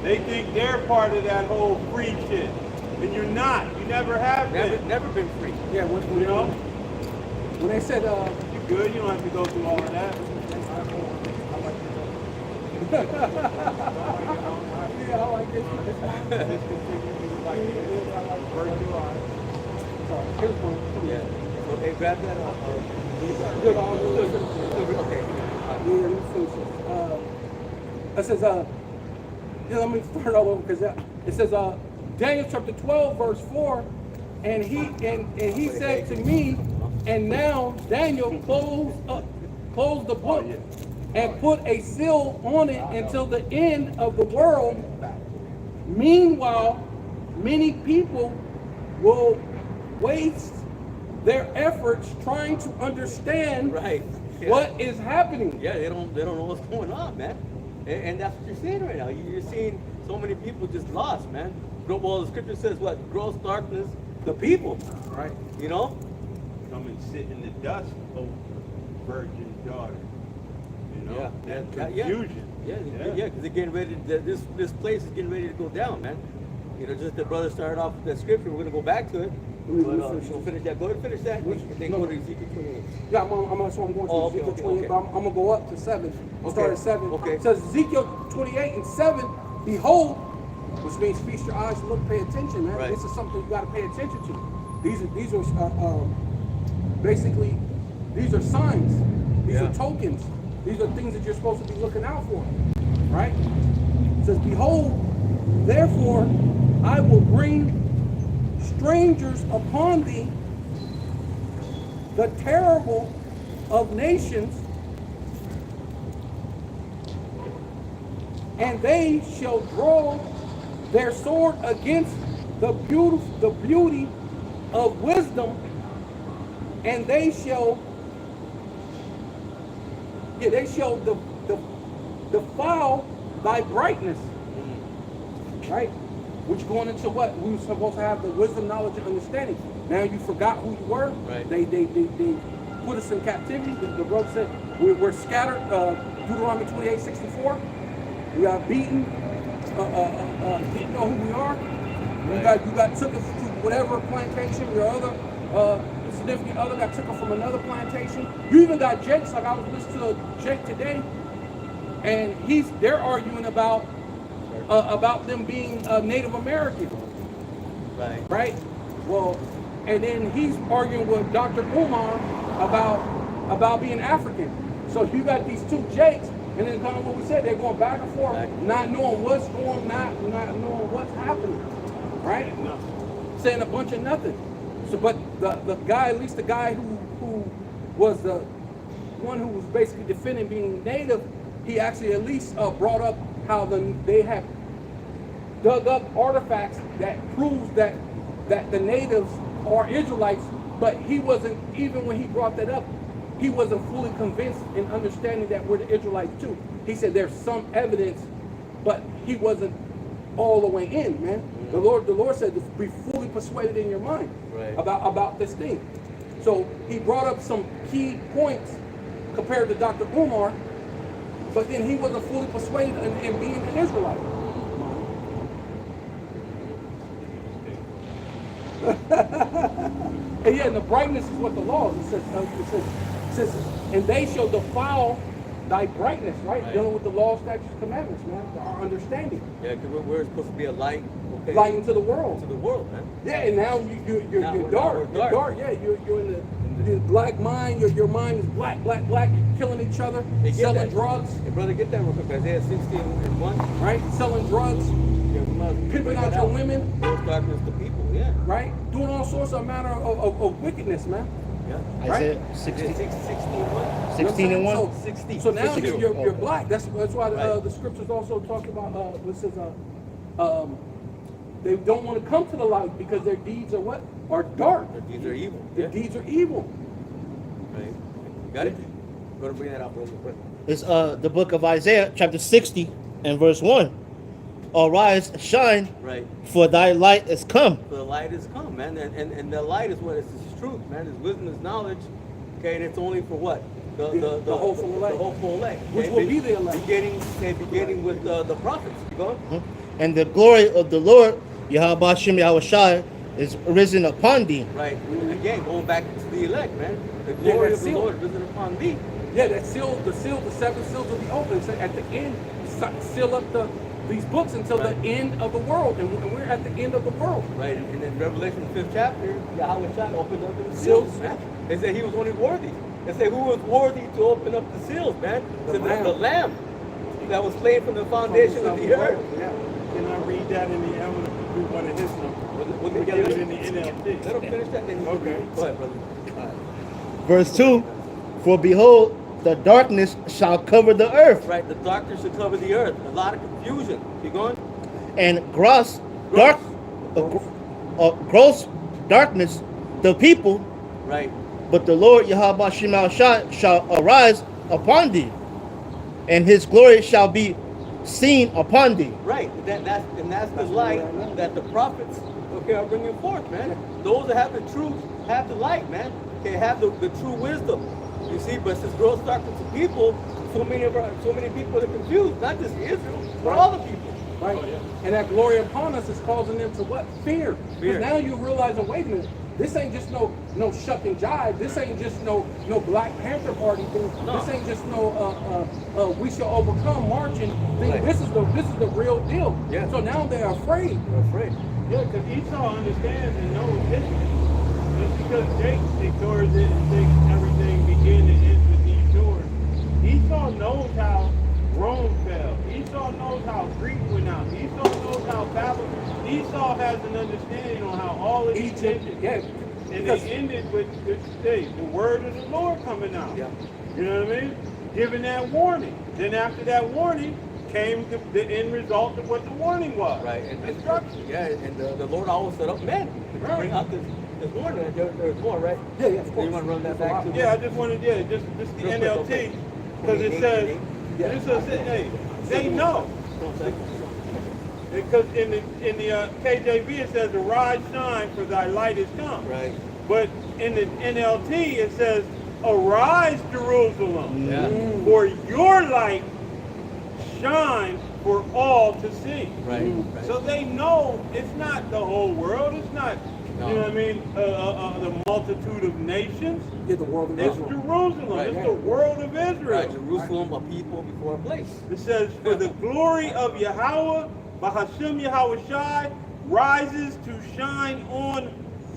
They think they're part of that whole free shit. And you're not. You never have been. Never been free. Yeah. You know? When they said You good. You don't have to go through all of that. yeah, I like this. Just continue to be like this. Word you are. Here's one. Yeah. So hey, grab that up. Good, all good. Okay. Yeah, let me finish this. It says, yeah, let me start all over because it says, Daniel chapter 12, verse 4, and he said to me, and now Daniel closed the book and put a seal on it until the end of the world. Meanwhile, many people will waste their efforts trying to understand Right. Yeah. what is happening. Yeah, they don't know what's going on, man. And that's what you're seeing right now. You're seeing so many people just lost, man. Well, the scripture says what? Gross darkness, the people. Right. You know? Come and sit in the dust, O virgin daughter. You know, that confusion. Yeah, because they're getting ready. This place is getting ready to go down, man. You know, just the brother started off with that scripture. We're gonna go back to it. But we'll finish that. Go ahead and finish that. And then go to Ezekiel 28. Yeah, that's what I'm going to. Oh, Ezekiel okay, 28, okay. but I'm going to go up to 7. I'll start at 7. Okay. It says Ezekiel 28 and 7, behold, which means feast your eyes, look, pay attention, man. Right. This is something you got to pay attention to. These are basically, these are signs. These are tokens. These are things that you're supposed to be looking out for, right? It says, behold, therefore, I will bring strangers upon thee, the terrible of nations, and they shall draw their sword against the beauty of wisdom, and they shall defile thy brightness. Right? Which going into what? We were supposed to have the wisdom, knowledge, and understanding. Now you forgot who you were. Right. They put us in captivity. The brother said we're scattered. Deuteronomy 28:64. We are beaten. Didn't know who we are. You got took us to whatever plantation. Your other significant other got took us from another plantation. You even got Jake's. Like I was listening to Jake today, and they're arguing about them being Native American. Right? Well, and then he's arguing with Dr. Umar about being African. So you got these two Jakes, and then kind of what we said, they're going back and forth, not knowing what's going, not knowing what's happening. Right? Saying a bunch of nothing. So, but the guy, at least the guy who was the one who was basically defending being Native, he actually at least brought up how they have dug up artifacts that proves that the natives are Israelites, but he wasn't, even when he brought that up, he wasn't fully convinced in understanding that we're the Israelites too. He said there's some evidence, but he wasn't all the way in, man. The Lord said to be fully persuaded in your mind about this thing. So he brought up some key points compared to Dr. Umar, but then he wasn't fully persuaded in being an Israelite. And yeah, and the brightness is what the law is. It says, and they shall defile thy brightness, right? Dealing with the law, statutes, commandments, man. Our understanding. Yeah, because we're supposed to be a light. Okay. Light into the world. To the world, man. Yeah, and now you're dark. You're dark. Yeah, you're in the black mind. Your mind is black. You're killing each other, selling drugs. Hey, brother, get that real quick. Isaiah 16:1. Right? Selling drugs, pimping out your women. Gross darkness to people, yeah. Right? Doing all sorts of manner of wickedness, man. Yeah. Isaiah Right? 16, 16:1. 16 and 1. So, 60. so now 60. you're black. That's why Right. the scriptures also talk about what says they don't want to come to the light because their deeds are what? Are dark. Their deeds are evil. Their deeds are evil. Right. You got it? Go to bring that out, brother. It's the book of Isaiah, chapter 60 and verse 1. Arise, shine, Right. for thy light is come. So the light has come, man, and the light is what? It's truth, man. It's wisdom, it's knowledge. Okay, and it's only for what? The hopeful elect. The hopeful elect. Which Okay? will be the elect. Beginning with the prophets. You go? And the glory of the Lord, Yahweh Shem Yahushai, is risen upon thee. Right. Again, going back to the elect, man. The Yeah, glory that's of the sealed. Lord risen upon thee. Yeah, the seven seals will be open. So at the end, seal up these books until the end of the world, and we're at the end of the world. Right. And in Revelation 5th chapter, Yahweh Shai opened up the seals, man. They said he was only worthy. They said who was worthy to open up the seals, man? The Said Lamb. The Lamb that was slain from the foundation of the earth. Yeah. Can I read that in the evidence? We one of his numbers. We'll Get get it it in the NLT. Let him finish that, then you can Okay. Go ahead, brother. Verse 2. For behold, the darkness shall cover the earth, Right, the darkness should cover the earth. A lot of confusion. You going? and gross darkness the people, Right. but the Lord Yahweh Shem Yahushai shall arise upon thee, and his glory shall be seen upon thee. Right. That's the light that the prophets, okay, are bringing forth, man. Those that have the truth have the light, man. Okay, have the true wisdom. You see, but since gross darkness to people, so many people are confused. Not just Israel, but all the people. Right? And that glory upon us is causing them to what? Fear. Fear. Because now you realize, oh, wait a minute, this ain't just no shuck and jive. This ain't just no Black Panther Party thing. No. This ain't just no we shall overcome marching thing. Right. This is the real deal. Yeah. So now they're afraid. They're afraid. Yeah, because Esau understands and knows history. Just because Jake ignores it and thinks everything begins and ends with these doors. Esau knows how Rome fell. Esau knows how Greece went out. Esau knows how Babylon. Esau has an understanding on how all of these Egypt, ended. yeah. And Because- they ended with the word of the Lord coming out. Yeah. You know what I mean? Giving that warning. Then after that warning came the end result of what the warning was. Right. And Destruction. yeah, and the Lord always set up men to bring out this warning. And there's more, right? Yeah, of So course. you want to run that back to? Yeah, I just wanted, just the Real quick, NLT, okay. because it says, Yeah. it says, hey, they know. Because in the KJV it says, arise, shine, for thy light is come. Right. But in the NLT it says, arise, Jerusalem, Yeah. for your light shines for all to see. Right. Right. So they know it's not the whole world. It's not, No. you know what I mean, the multitude of nations. Yeah, the world of It's Israel. Jerusalem. Right. It's the world of Israel. Right. Jerusalem, a people before a place. It says, for the glory of Yahweh, Bahashim Yahweh Shai, rises to shine on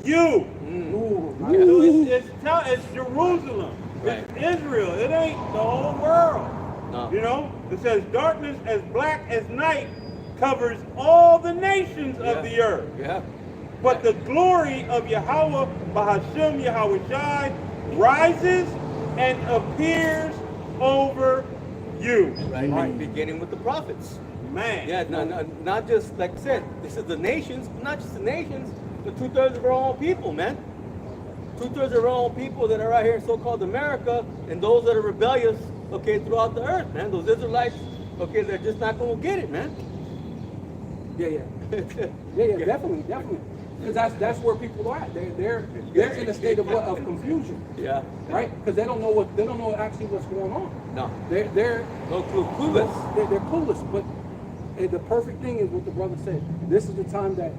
you. Ooh, Yeah. So it's Jerusalem. Right. It's Israel. It ain't the whole world. No. You know? It says, darkness as black as night covers all the nations Yeah. of the earth. Yeah. But the glory of Yahweh, Bahashim Yahweh Shai, rises and appears over you. Right. Beginning with the prophets. Man. Yeah, not just, like I said, this is the nations, not just the nations, but 2/3 of our own people, man. 2/3 of our own people that are out here in so-called America, and those that are rebellious, okay, throughout the earth, man. Those Israelites, okay, they're just not going to get it, man. Yeah, definitely. Because that's where people are at. They're in a state of what? Of confusion, Yeah. right? Because they don't know actually what's going on. No. They're No clue. Clueless. they're clueless. But the perfect thing is what the brother said. This is the time that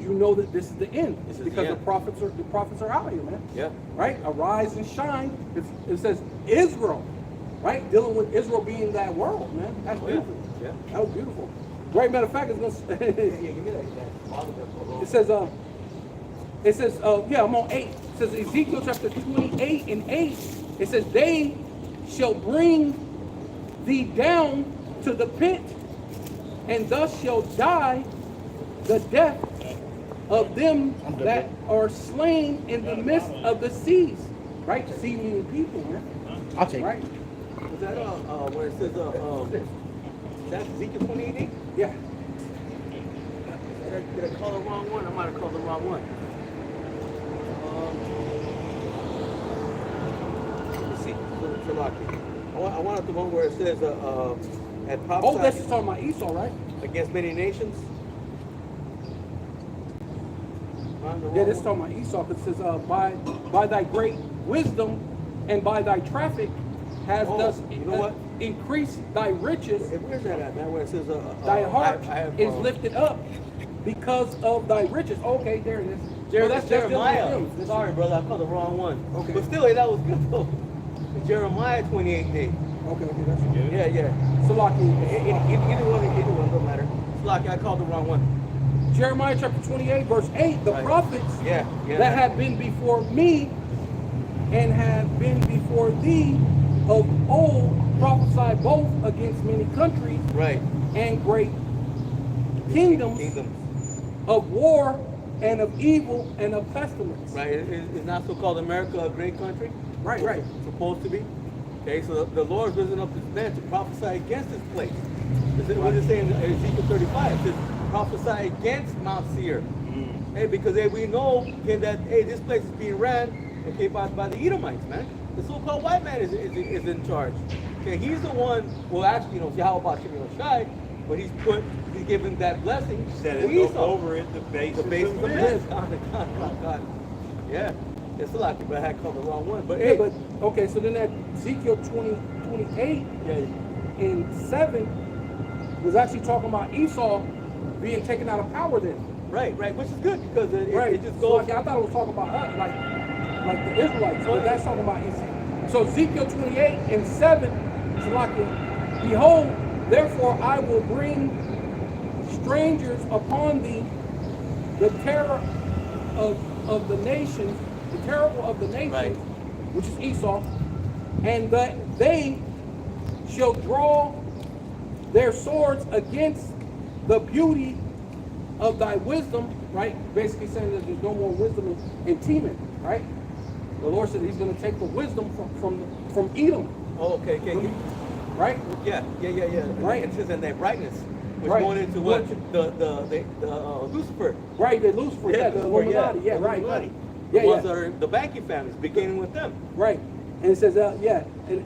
you know that this is the end. This is because the the prophets are out here, man. Yeah. Right? Arise and shine. It says Israel, right? Dealing with Israel being that world, man. That's Oh, yeah. beautiful. Yeah. That was beautiful. Great matter of fact, it's gonna. Yeah, give me that. It says, yeah, I'm on 8. It says Ezekiel chapter 28 and 8. It says, they shall bring thee down to the pit, and thus shall die the death of them that are slain in the midst of the seas. Right? Sea meaning people, man. I'll take Right? it. Is that where it says that's Ezekiel 28? Yeah. Did I call the wrong one? I might have called the wrong one. Let me see. I wanted the one where it says, at Oh, that's prophesied talking about Esau, right? against many nations. Yeah, this is talking about Esau. It says, by thy great wisdom and by thy traffic has Oh, thus you know what? increased thy riches. Where's that at, man? Where it says, Thy heart I have, is lifted up because of thy riches. Okay, there it is. So That's dealing with Jeremiah. them. That's- Sorry, brother, I called the wrong one. Okay. But still, that was good though. Jeremiah 28:8. Okay, that's good. Yeah. Salaki. Either one, don't matter. It's like I called the wrong one. Jeremiah chapter 28, verse 8, the Right. prophets Yeah. that have been before me and have been before thee of old prophesied both against many countries Right. and great kingdoms of war and of evil and of pestilence. Right. Is not so-called America a great country? Right, right. Supposed to be. Okay, so the Lord's risen up this man to prophesy against this place. What does it say in Ezekiel 35? It says, prophesy against Mount Seir. Hey, because we know that this place is being ran by the Edomites, man. The so-called white man is in charge. Okay, he's the one. Well, actually, you know, see how about Shimon Shai, but he's given that blessing Said to it Esau. over it, the basis, The basis of this. this. God. Yeah, it's a lot, but I had called the wrong one. But Yeah, hey, but okay, so then that Ezekiel 28 yeah, and 7 was actually talking about Esau being taken out of power then. right, which is good because Right. it just So goes. like, I thought it was talking about us, like the Israelites, but that's talking about Ezekiel. So Ezekiel 28 and 7 is like, behold, therefore I will bring strangers upon thee, the terror of the nations, the terrible of the nations, Right. which is Esau, and that they shall draw their swords against the beauty of thy wisdom, right? Basically saying that there's no more wisdom in Teman, right? The Lord said he's going to take the wisdom from Edom, Oh, okay. right? Yeah. Right. It says in that brightness, which Right. going into what What- the Lucifer. Right, the Lucifer, yeah, the Lucifer, Illuminati, yeah, the right, Illuminati. right. The Yeah, ones yeah. that are the banking families, beginning with them. Right. And it says, and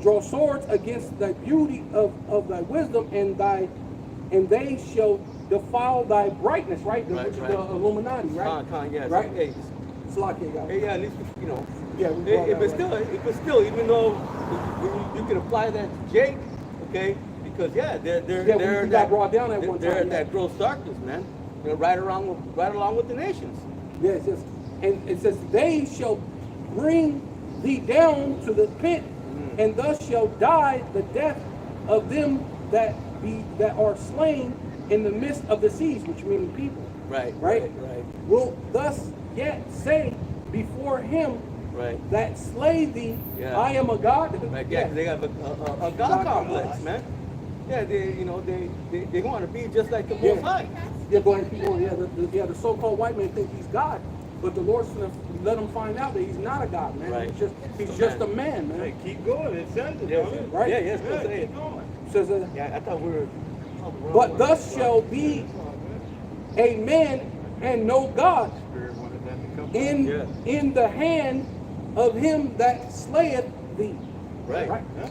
draw swords against the beauty of thy wisdom, and they shall defile thy brightness, right? Right, Which is right. the Illuminati, right? Yeah. Right? Hey, Slakia, guys. hey, yeah, at least you know. Yeah, we brought But that still, even though you can apply that to Jake, okay? Because yeah, they're we got brought down at one they're time, yeah. that gross darkness, man. You know, right along with the nations. Yes, yes. And it says, they shall bring thee down to the pit, and thus shall die the death of them that are slain in the midst of the seas, which means people. Right. Right? Will thus yet say before him Right. that slay thee, Yeah. I am a God. Right. Yeah, 'cause they have a God complex, man. Yeah, they want to be just like the Most High. Yeah, but people, the so-called white man think he's God, but the Lord's gonna let him find out that he's not a God, man. Right. He's just a man, man. Hey, keep going. It says it, Yeah, brother. Right? Yeah, it's Yeah, supposed to say keep it. going. Says, Yeah, I thought we were. but thus shall be a man and no God Spirit wanted that to come. in the hand of him that slayeth thee. Right. Yeah.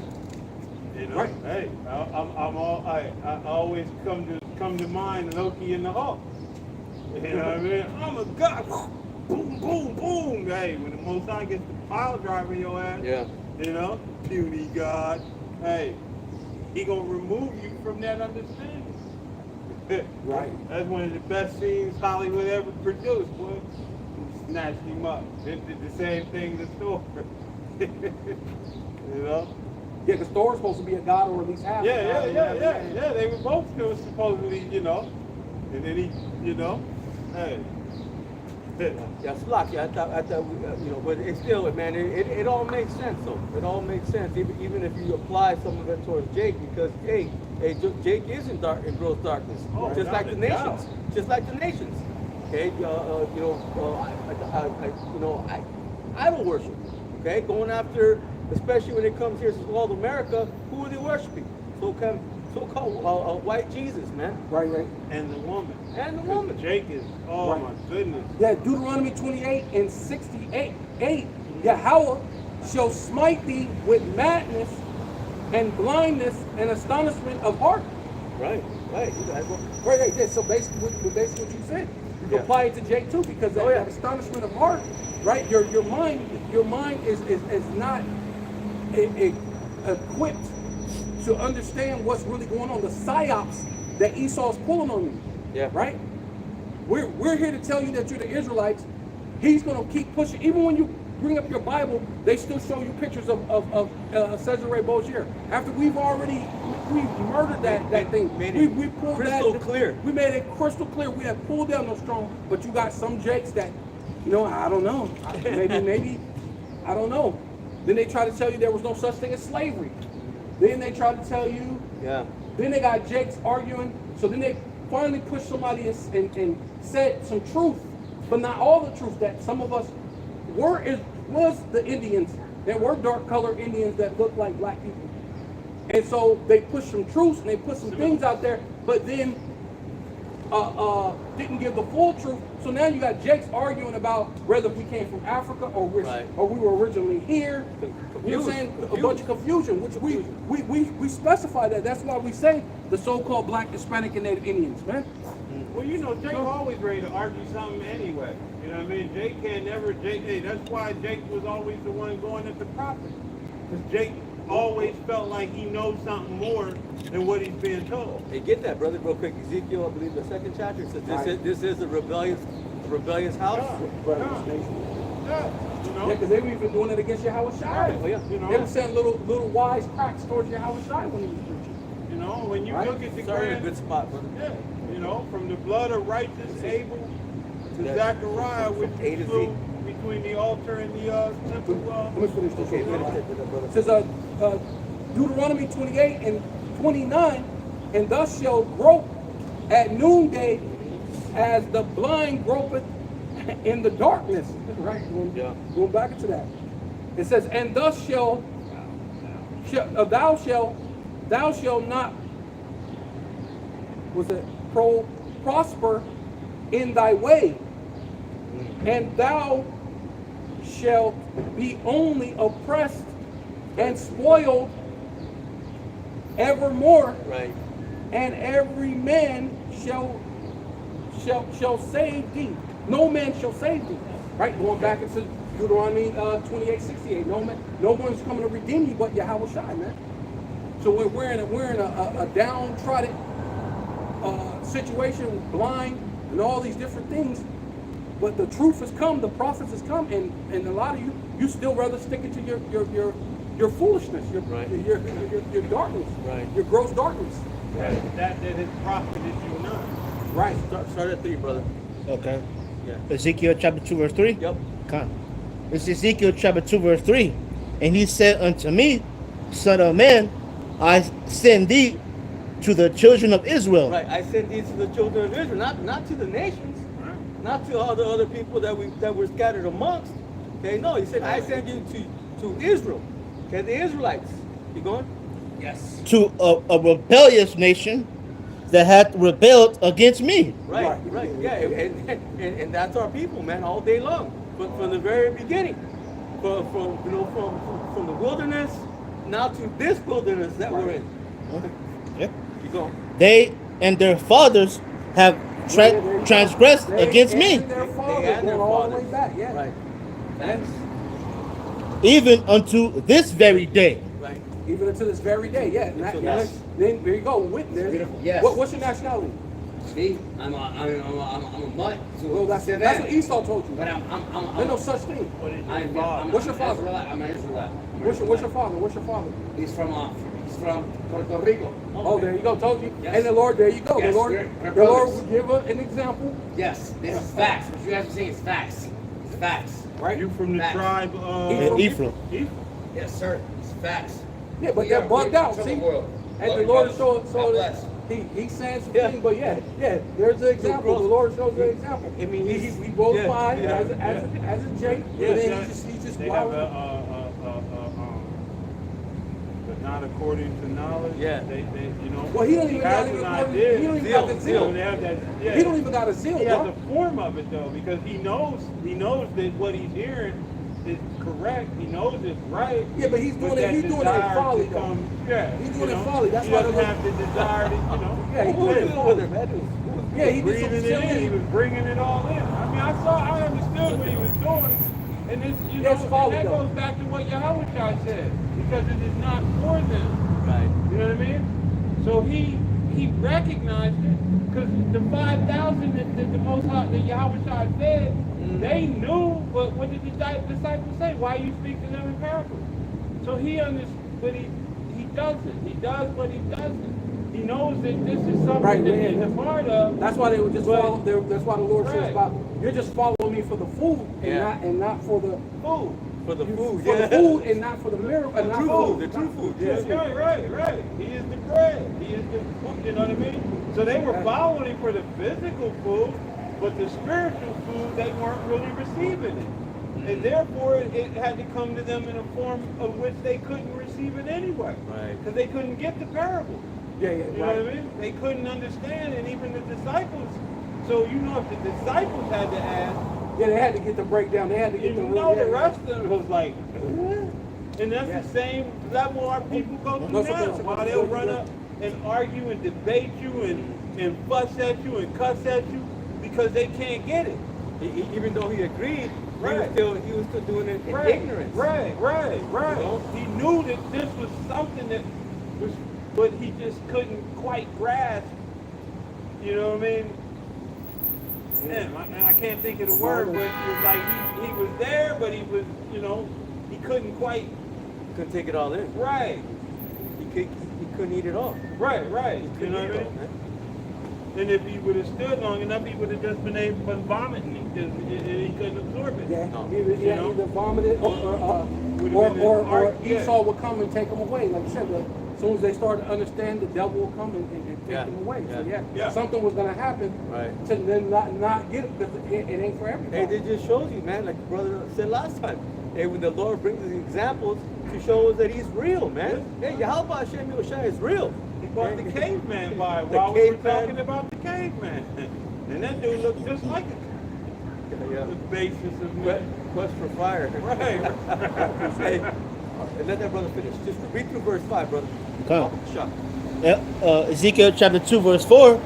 You know, Right. hey, I always come to mind Loki and the Hawk. You know what I mean? I'm a god. Boom, boom, boom. Hey, when the Most High gets the pile driving your ass, Yeah. you know, puny God. Hey, he gonna remove you from that understanding. Right. That's one of the best scenes Hollywood ever produced, boy. Snatched him up. Did the same thing to Thor. You know? Yeah, because Thor's supposed to be a God, or at least half. a God, Yeah. They were both still supposedly, you know. And then he, you know, hey. Yeah, Slack. Yeah, I thought we, you know, but it's still, man, it all makes sense, though. It all makes sense, even if you apply some of it towards Jake, because hey, Jake is in gross darkness, Oh, just like the without a nations, doubt. just like the nations. Okay, idol worship. Okay, going after, especially when it comes here to called America, who are they worshiping? So-called white Jesus, man, Right. And the woman. and the woman. Jake is, oh Right. my goodness. Yeah, Deuteronomy 28 and 68. Yahweh shall smite thee with madness and blindness and astonishment of heart. Right. You guys, Right. Yeah. So basically what you said, you can Yeah. apply it to Jake too, because that, Oh, yeah. that astonishment of heart, right? Your mind is not equipped to understand what's really going on. The psyops that Esau's pulling on you. Yeah. Right. We're here to tell you that you're the Israelites. He's going to keep pushing. Even when you bring up your Bible, they still show you pictures of Cesare Borgia. After we've murdered that thing. made it We pulled crystal that, clear. We made it crystal clear. We have pulled down those strong. But you got some Jakes that, I don't know. Maybe, I don't know. Then they try to tell you there was no such thing as slavery. Then they try to tell you. Yeah. Then they got Jakes arguing. So then they finally pushed somebody and said some truth, but not all the truth, that some of us was the Indians. There were dark colored Indians that looked like black people. And so they pushed some truths and they put some things out there, but then didn't give the full truth. So now you got Jake's arguing about whether we came from Africa or Right. we were originally here. You know what I'm saying? A bunch of confusion, which we specify that. That's why we say the so-called Black, Hispanic, and Native Indians, man. Well, you know, Jake always ready to argue something anyway. You know what I mean? Jake can't never, hey, that's why Jake was always the one going at the prophet. Because Jake always felt like he knows something more than what he's being told. Hey, get that, brother, real quick. Ezekiel, I believe the 2nd chapter says this is a rebellious house. Brothers, nation. Yeah, you know? Yeah, because they were even doing it against Yahweh Shai. Oh, yeah. You know? They were saying little wise cracks towards Yahweh Shai when he was preaching. You know, when you Right. look at the Sorry, a grand, good spot, brother. yeah, you know, from the blood of righteous Abel to Yeah. Zechariah, which From A to Z. flew between the altar and the temple. Let me finish this. Okay, real finish quick. it, brother. It says Deuteronomy 28 and 29, and thus shall grope at noonday as the blind gropeth in the darkness. Right? Going back into that. It says, and thus thou shalt not prosper in thy way, and thou shalt be only oppressed and spoiled evermore, Right. and every man shall save thee. No man shall save thee. Right? Going back into Deuteronomy 28:68. No one's coming to redeem you but Yahweh Shai, man. So we're in a downtrodden situation, blind, and all these different things. But the truth has come, the prophets has come, and a lot of you still rather stick it to your foolishness, your darkness, Right. your gross darkness. That his prophet is you not. Right. Start at 3, brother. Okay. Yeah. Ezekiel chapter 2, verse 3. Yep. Come. This is Ezekiel chapter 2, verse 3. And he said unto me, Son of man, I send thee to the children of Israel. Right. I sent these to the children of Israel, not to the nations, not to all the other people that were scattered amongst. Okay, no, he said, I send you to Israel. Okay, the Israelites. You going? Yes. To a rebellious nation that had rebelled against me. Right. Yeah, and that's our people, man, all day long, from the very beginning, from the wilderness now to this wilderness that we're in. Yep. You go. They and their fathers have transgressed They against and me, Their father, They and their going all the way fathers. back. Yeah. Right. That's even unto this very day. right. Even until this very day. Yeah. Until Now, this. then there you go. Witness. Beautiful. Yes. What's your nationality? See, I'm a mutt. So Well, that's say what that. Esau told you. But There's no such thing. I'm What's your father? Israelite. I'm an Israelite. What's your father? What's your father? He's from Puerto Rico. Oh, there you go. Told you. Yes. And the Lord, there you go. Yes, the Lord, we're the Lord brothers. will give an example. Yes, this is facts. What you guys are saying is facts. It's facts. Right. You from the Facts. tribe of Ephraim. Ephraim. Yes, sir. It's facts. Yeah, but We they're are- bugged we're out. from See, the world. and Love the you, Lord brothers. showed God so bless. he's saying some Yeah. things, but yeah, there's an example. The Lord shows an example. I mean, he both yeah, fine yeah, as a Jake, Yeah, but then yeah. he's just They have wild. but not according to knowledge. Yeah. They you know. Well, he don't even got has it. an He idea. don't even got the You know, zeal. they have that. Yeah. He don't even got a zeal, He has bro. a form of it though, because he knows that what he's hearing is correct. He knows it's right. Yeah, but he's doing it. that He's doing it in desire to folly, though. come- Yeah. He's you doing it in know, folly. That's he why doesn't the- have the desire to, you know. Yeah, he Who was did it. dealing with him, man? Yeah, he did breathing some it in. He silly. was bringing it all in. I mean, I understood what he was doing, and this, you That's know, folly, and that though. goes back to what Yahweh Shai said, because it is not for them. Right. You know what I mean? So he recognized it, because the 5,000 that the Most High, that Yahweh Shai fed, they knew. But what did the disciples say? Why you speak to them in parables? So he understood, but he doesn't. He does, but he doesn't. He knows that this is something Right, that man. he's a part of. That's why they would just But- follow. That's why the Lord says Right. about you're just following me for the food Yeah. and not for the Food. For the food, for yeah. the food and not for the miracle. The true food, the true food. Yeah, right. He is the bread. He is the food, you know what I mean? So they were following him for the physical food, but the spiritual food, they weren't really receiving it. And therefore, it had to come to them in a form of which they couldn't receive it anyway. Right. Because they couldn't get the parable. Yeah, yeah, You know right. what I mean? They couldn't understand, and even the disciples. So you know, if the disciples had to ask, Yeah, they had to get the breakdown. They had to get the you know, yeah, the yeah. rest of them was like, and that's Yeah. the same level our people go through No, so now. that's- While they'll run up and argue and debate you and fuss at you and cuss at you because they can't get it. Even though he agreed, Right. he was still doing it in ignorance. Right. You know? He knew that this was something that was, but he just couldn't quite grasp. You know what I mean? Damn, I can't think of the word, but it was like he was there, but he was, you know, he couldn't quite. Couldn't take it all in. Right. He couldn't eat it all. Right. He You couldn't know eat what I it all, mean? man. And if he would have stood long enough, he would have just been able to vomit, and he couldn't absorb it. Yeah, No. either vomited Would've or been an art, yeah. Esau would come and take them away. Like you said, as soon as they start to understand, the devil will come and take Yeah, them away. So yeah. Yeah. something was gonna happen Right. to them not get it because it ain't for everybody. Hey, it just shows you, man, like the brother said last time. Hey, when the Lord brings us examples to show us that He's real, man. Hey, Yahweh Hashem Yoshai is real. He brought the caveman by The while we were caveman. talking about the caveman. And that dude looked just like it. Yeah. The basis of Quest for fire. Right. Hey, and let that brother finish. Just read through verse 5, brother. Come. Shut. Ezekiel chapter 2, verse 4.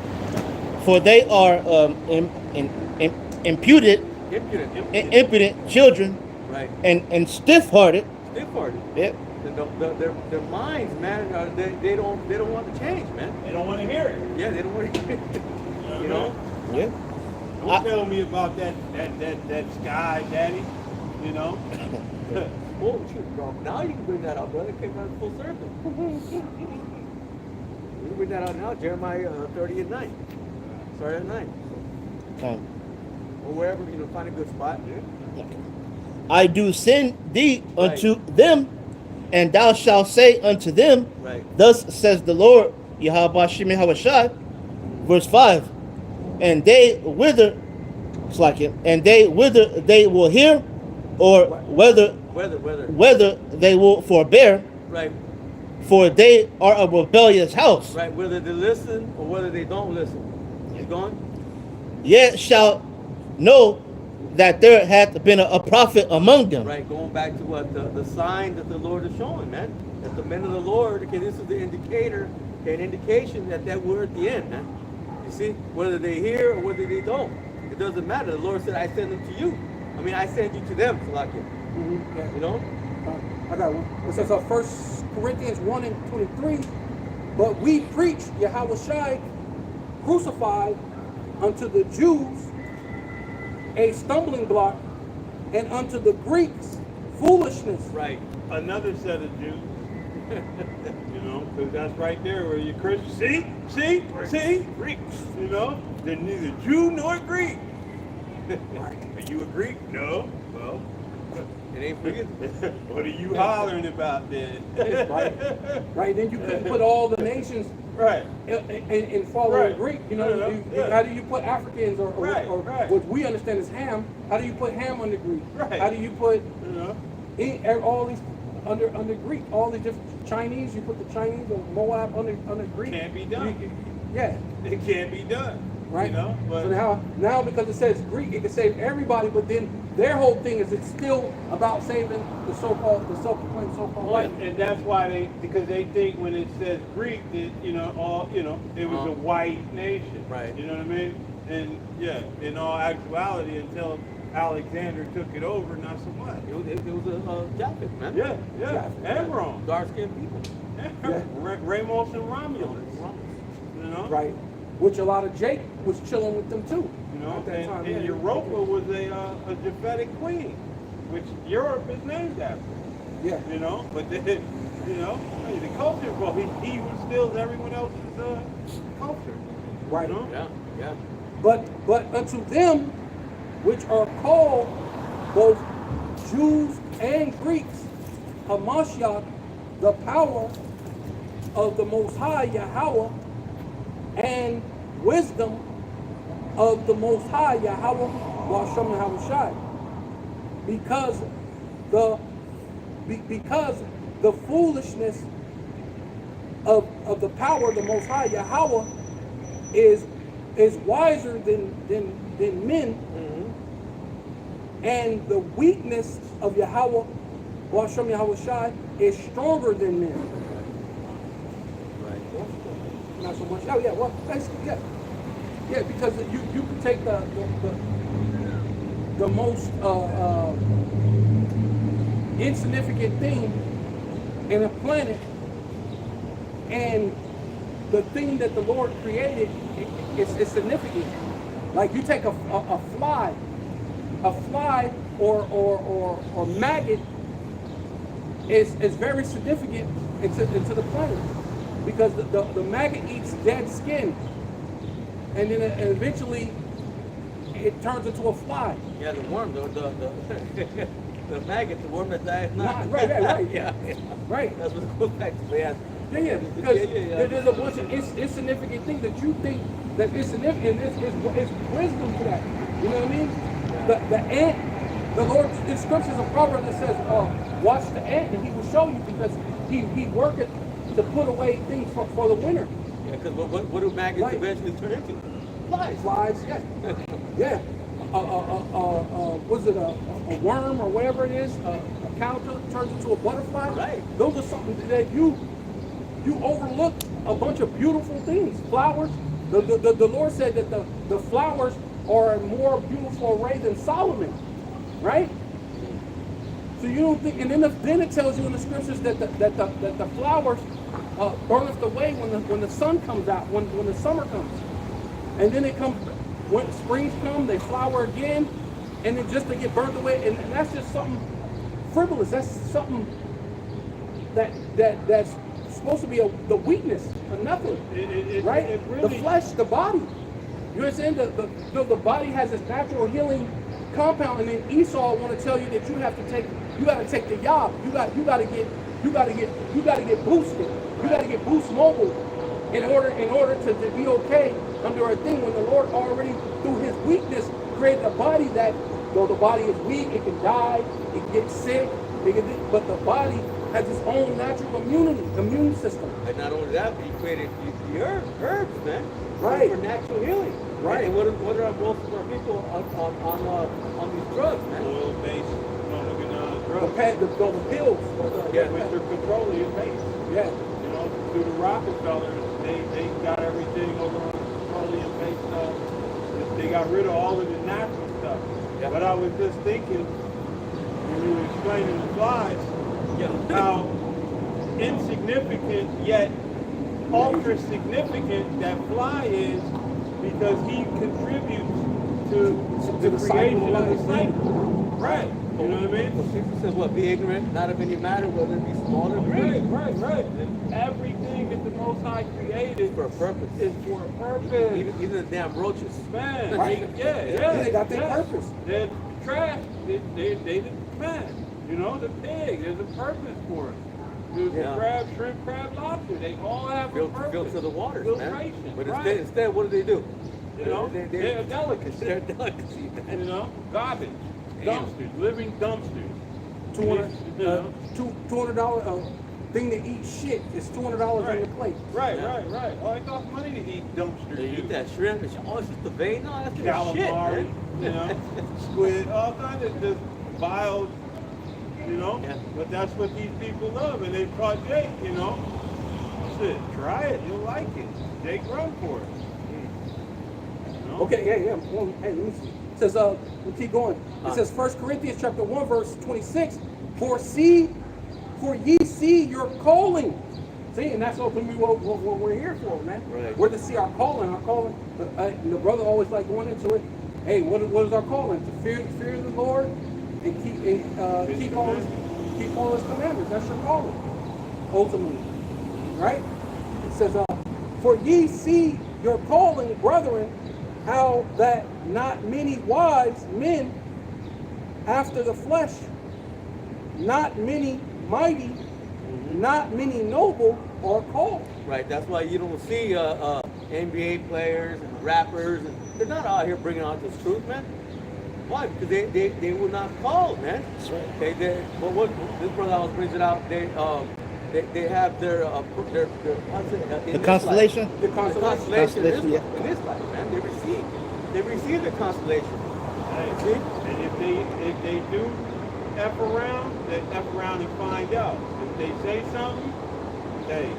For they are imputed, Impudent. impudent children Right. and stiff-hearted. Stiff-hearted. Yep. Their minds, man, they don't want to change, man. They don't want to hear it. Yeah, they don't want to. You know. Yeah. Don't tell me about that sky, daddy. You know? Oh, shoot, bro. Now you can bring that out, brother. It came out full circle. You can bring that out now. Jeremiah 30 and 9. Start at 9. Come. Or wherever, find a good spot. I do send thee unto them, and thou shalt say unto them, Right. Thus says the Lord, Yahweh Shem Shai, verse 5. And they whither, it's like it, and they whither they will hear, or Whether. whether they will forbear, Right. for they are a rebellious house. Right. Whether they listen or whether they don't listen. You going? Yet shall know that there hath been a prophet among them. Right. Going back to what the sign that the Lord is showing, man. That the men of the Lord, okay, this is the indicator, an indication that we're at the end, man. You see, whether they hear or whether they don't, it doesn't matter. The Lord said, I send them to you. I mean, I send you to them, Salakia. Yeah. You know? I got one. It says 1 Corinthians 1 and 23. But we preach Yahweh Shai crucified unto the Jews a stumbling block, and unto the Greeks foolishness. Right. Another set of Jews. You know, because that's right there where you're Christian. See? Greeks. You know? They're neither Jew nor Greek. Are you a Greek? No. Well, It ain't for you. what are you hollering about then? Right. Then you couldn't put all the nations Right. in following Right. Greek. Yeah. How do you put Africans or Right. what we understand as Ham? How do you put Ham under Greek? Right. How do you put You know? all these under Greek? All these different Chinese. You put the Chinese or Moab under Greek. Can't be done. Yeah. It can't be done. Right. You know? But So now because it says Greek, it can save everybody. But then their whole thing is it's still about saving the self-proclaimed so-called white. and that's why because they think when it says Greek that it was a white nation. Right. You know what I mean? And yeah, in all actuality, until Alexander took it over, not so much. It was a Japheth, man. Yeah, Japheth. and Rome. Dark-skinned people. Yeah. Ramos and Romulus. You know? Right. Which a lot of Jake was chilling with them too. You know, At that time, and yeah. Europa was a Japhetic queen, which Europe is named after. Yeah. You know, but then, the culture, well, he steals everyone else's culture. Right. You know? Yeah. But unto them which are called both Jews and Greeks, Hamashiach, the power of the Most High Yahweh, and wisdom of the Most High Yahweh, Washem Yahushai. Because the foolishness of the power of the Most High Yahweh is wiser than men, and the weakness of Yahweh, well, Hashem Yahweh Shai, is stronger than men. Right. Not so much. Oh yeah, well, basically, yeah, yeah, because you can take the most insignificant thing in a planet, and the thing that the Lord created is significant. Like you take a fly or maggot is very significant into the planet, because the maggot eats dead skin, and then eventually it turns into a fly. Yeah, the worm, the the maggot, the worm that dies not. Right. Yeah. Right. That's what goes back to the answer. Yeah, because Yeah. there's a bunch of insignificant things that you think that is significant. It's wisdom to that. You know what I mean? The ant, the Lord, in scriptures, a proverb that says, watch the ant and he will show you, because he worketh to put away things for the winter. Yeah, because what do maggots Right. eventually turn into? Flies. Flies, yeah. Yeah. Was it a worm or whatever it is? A caterpillar turns into a butterfly. Right. Those are something that you overlook a bunch of beautiful things. Flowers. The Lord said that the flowers are a more beautiful array than Solomon, right? So you don't think, and then it tells you in the scriptures that the flowers burneth away when the sun comes out, when the summer comes, and then it comes when springs come, they flower again, and then just to get burnt away, and that's just something frivolous. That's something that's supposed to be the weakness of nothing, right? it really- The flesh, the body. You understand? The body has this natural healing compound, and then Esau want to tell you that you got to take the yob. You got to get boosted. You got to get boost mobile in order to be okay under a thing, when the Lord already, through his weakness, created a body that, though the body is weak, it can die, it can get sick, but the body has its own natural immune system. And not only that, but he created the herbs, man. Right. For natural healing. Right. And what are most of our people on these drugs, man? Oil-based, The drugs. pills. Yeah. Which are petroleum-based. Yeah. You know, through the Rockefellers, they got everything over on petroleum-based stuff. They got rid of all of the natural stuff. Yeah. But I was just thinking, when you were explaining the flies, Yeah. how insignificant yet ultra significant that fly is, because he contributes to To the the creation cycle of of the life. cycle. Right. You know what I mean? Well, Jesus says, what? Be ignorant, not of any matter, whether it be small or great. Right. And everything that the Most High created For a purpose. is for a purpose. Even the damn roaches. Man, Right. yeah. They got their purpose. They're trash. Man, you know, the pig, there's a purpose for it. There's Yeah. the crab, shrimp, crab, lobster. They all have a purpose. Filter the waters, man. Filtration, But right. instead, what do? You know, they're a delicacy. They're a delicacy. You know, garbage, Damn. dumpsters, living dumpsters. You know? $200 thing to eat shit is $200 on your plate. Right. Yeah. Oh, it costs money to eat dumpsters. They eat that shrimp and oh, it's just the vein. No, that's just shit, Calamari, man. you know, squid, all kinds of just vile, you know. Yeah. But that's what these people love, and they caught Jake, you know. Shit, try it, you'll like it. Jake run for it. You know? Okay, yeah. Well, hey, let me see. It says, we'll keep going. It says 1 Corinthians chapter 1, verse 26, for ye see your calling. See, and that's ultimately what we're here for, man. Right. We're to see our calling. Our calling, the brother always like going into it. Hey, what is our calling? To fear the Lord and keep all his commandments. That's your calling, ultimately. Right? It says, for ye see your calling, brethren, how that not many wise men after the flesh, not many mighty, not many noble are called. Right. That's why you don't see NBA players and rappers, and they're not out here bringing out this truth, man. Why? Because they were not called, man. That's right. Okay. What this brother always brings it out. They have their how's it, in The this constellation? life. The The constellation. constellation Constellation, in this life, man. They receive the constellation. Hey, and if they do F around, they F around and find out. If they say something, hey,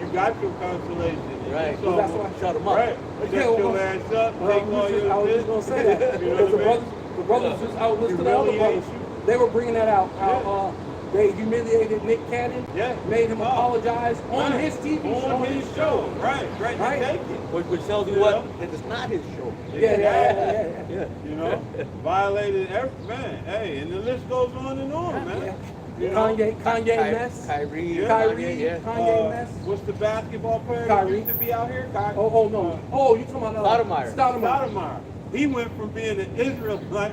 you got your consolation. Right. So, Well, that's why I shut 'em up. Right. Yeah, Shut your well, ass up. Well, Take all your I was just gonna say that You know because what I mean? the brothers just outlisted the other Humiliate brothers. you. They were bringing that out. How Yeah. they humiliated Nick Cannon. Yeah. Made him Oh. apologize on Right. his TV show. On his show. Right. Right. Take it. Which tells you You what? know? That it's not his show. Yeah. You know, violated every man. Hey, and the list goes on and on, man. Yeah. You know? Kanye mess. Kyrie, Yeah. Kanye, yeah. Kanye mess. What's the basketball player Kyrie. that used to be out here? Oh no. Oh, you talking about Stoudemire. Stoudemire. Stoudemire. He went from being an Israelite.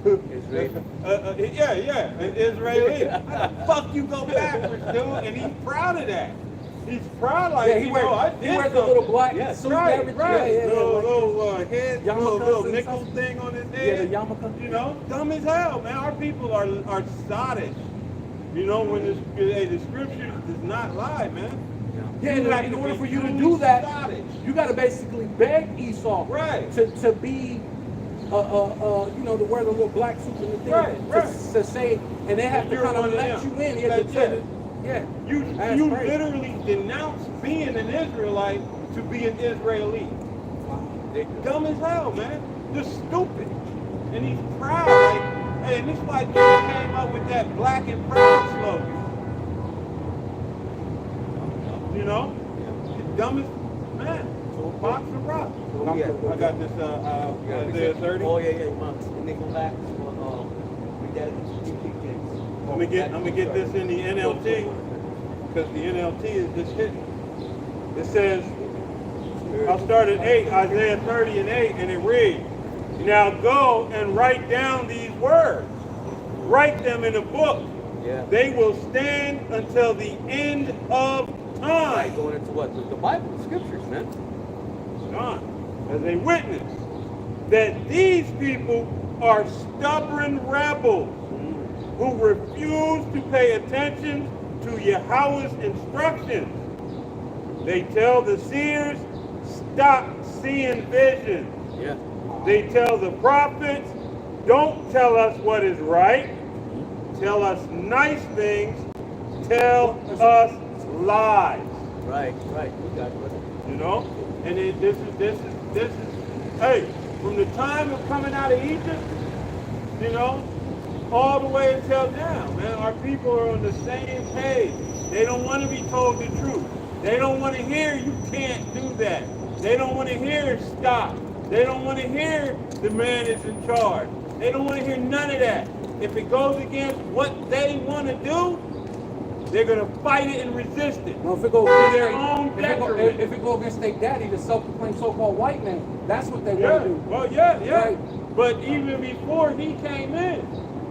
Israeli. An Israeli. How the fuck you go backwards, dude? And he's proud of that. He's proud, like, Yeah, he you wears know, I he did wears the little something. black Yes, suit. Right, everything. right. Yeah, Little Yarmulkes head, little and nickel stuff. thing on his Yeah, head. the yarmulke. You know, dumb as hell, man. Our people are sottish. You know, when the scriptures does not lie, man. Yeah, You have in to order be for you to truly do that, sottish. you got to basically beg Esau Right. to be, you know, to wear the little black suit and the thing Right. to say, and they have And to you're kind of one of let them. you in. Yeah, That's it. yeah. You That's crazy. literally denounce being an Israelite to be an Israeli. Dumb as hell, man. Just stupid. And he's proud. Like, hey, and this white dude came up with that black and proud slogan. You know? The dumbest man. Box of rock. Yeah. I got this Isaiah 30. Oh yeah, months. And they go back to we got I'm gonna get this in the NLT because the NLT is just hitting. It says, I'll start at 8, Isaiah 30 and 8, and it reads, "Now go and write down these words. Write them in a book. Yeah. They will stand until the end of Right, time." going into what? The Bible, the scriptures, man. John, as a witness that these people are stubborn rebels who refuse to pay attention to Yahweh's instructions. They tell the seers, stop seeing visions. Yeah. They tell the prophets, don't tell us what is right. Tell us nice things. Tell us lies. Right. You got it, brother. You know? And this is, hey, from the time of coming out of Egypt, you know, all the way until now, man, our people are on the same page. They don't want to be told the truth. They don't want to hear you can't do that. They don't want to hear stop. They don't want to hear the man is in charge. They don't want to hear none of that. If it goes against what they want to do, they're going to fight it and resist it. Well, if it goes To against their own detriment. if it go against their daddy, the self-proclaimed so-called white man, that's what they Yeah, want to do. well, yeah. Right. But even before he came in,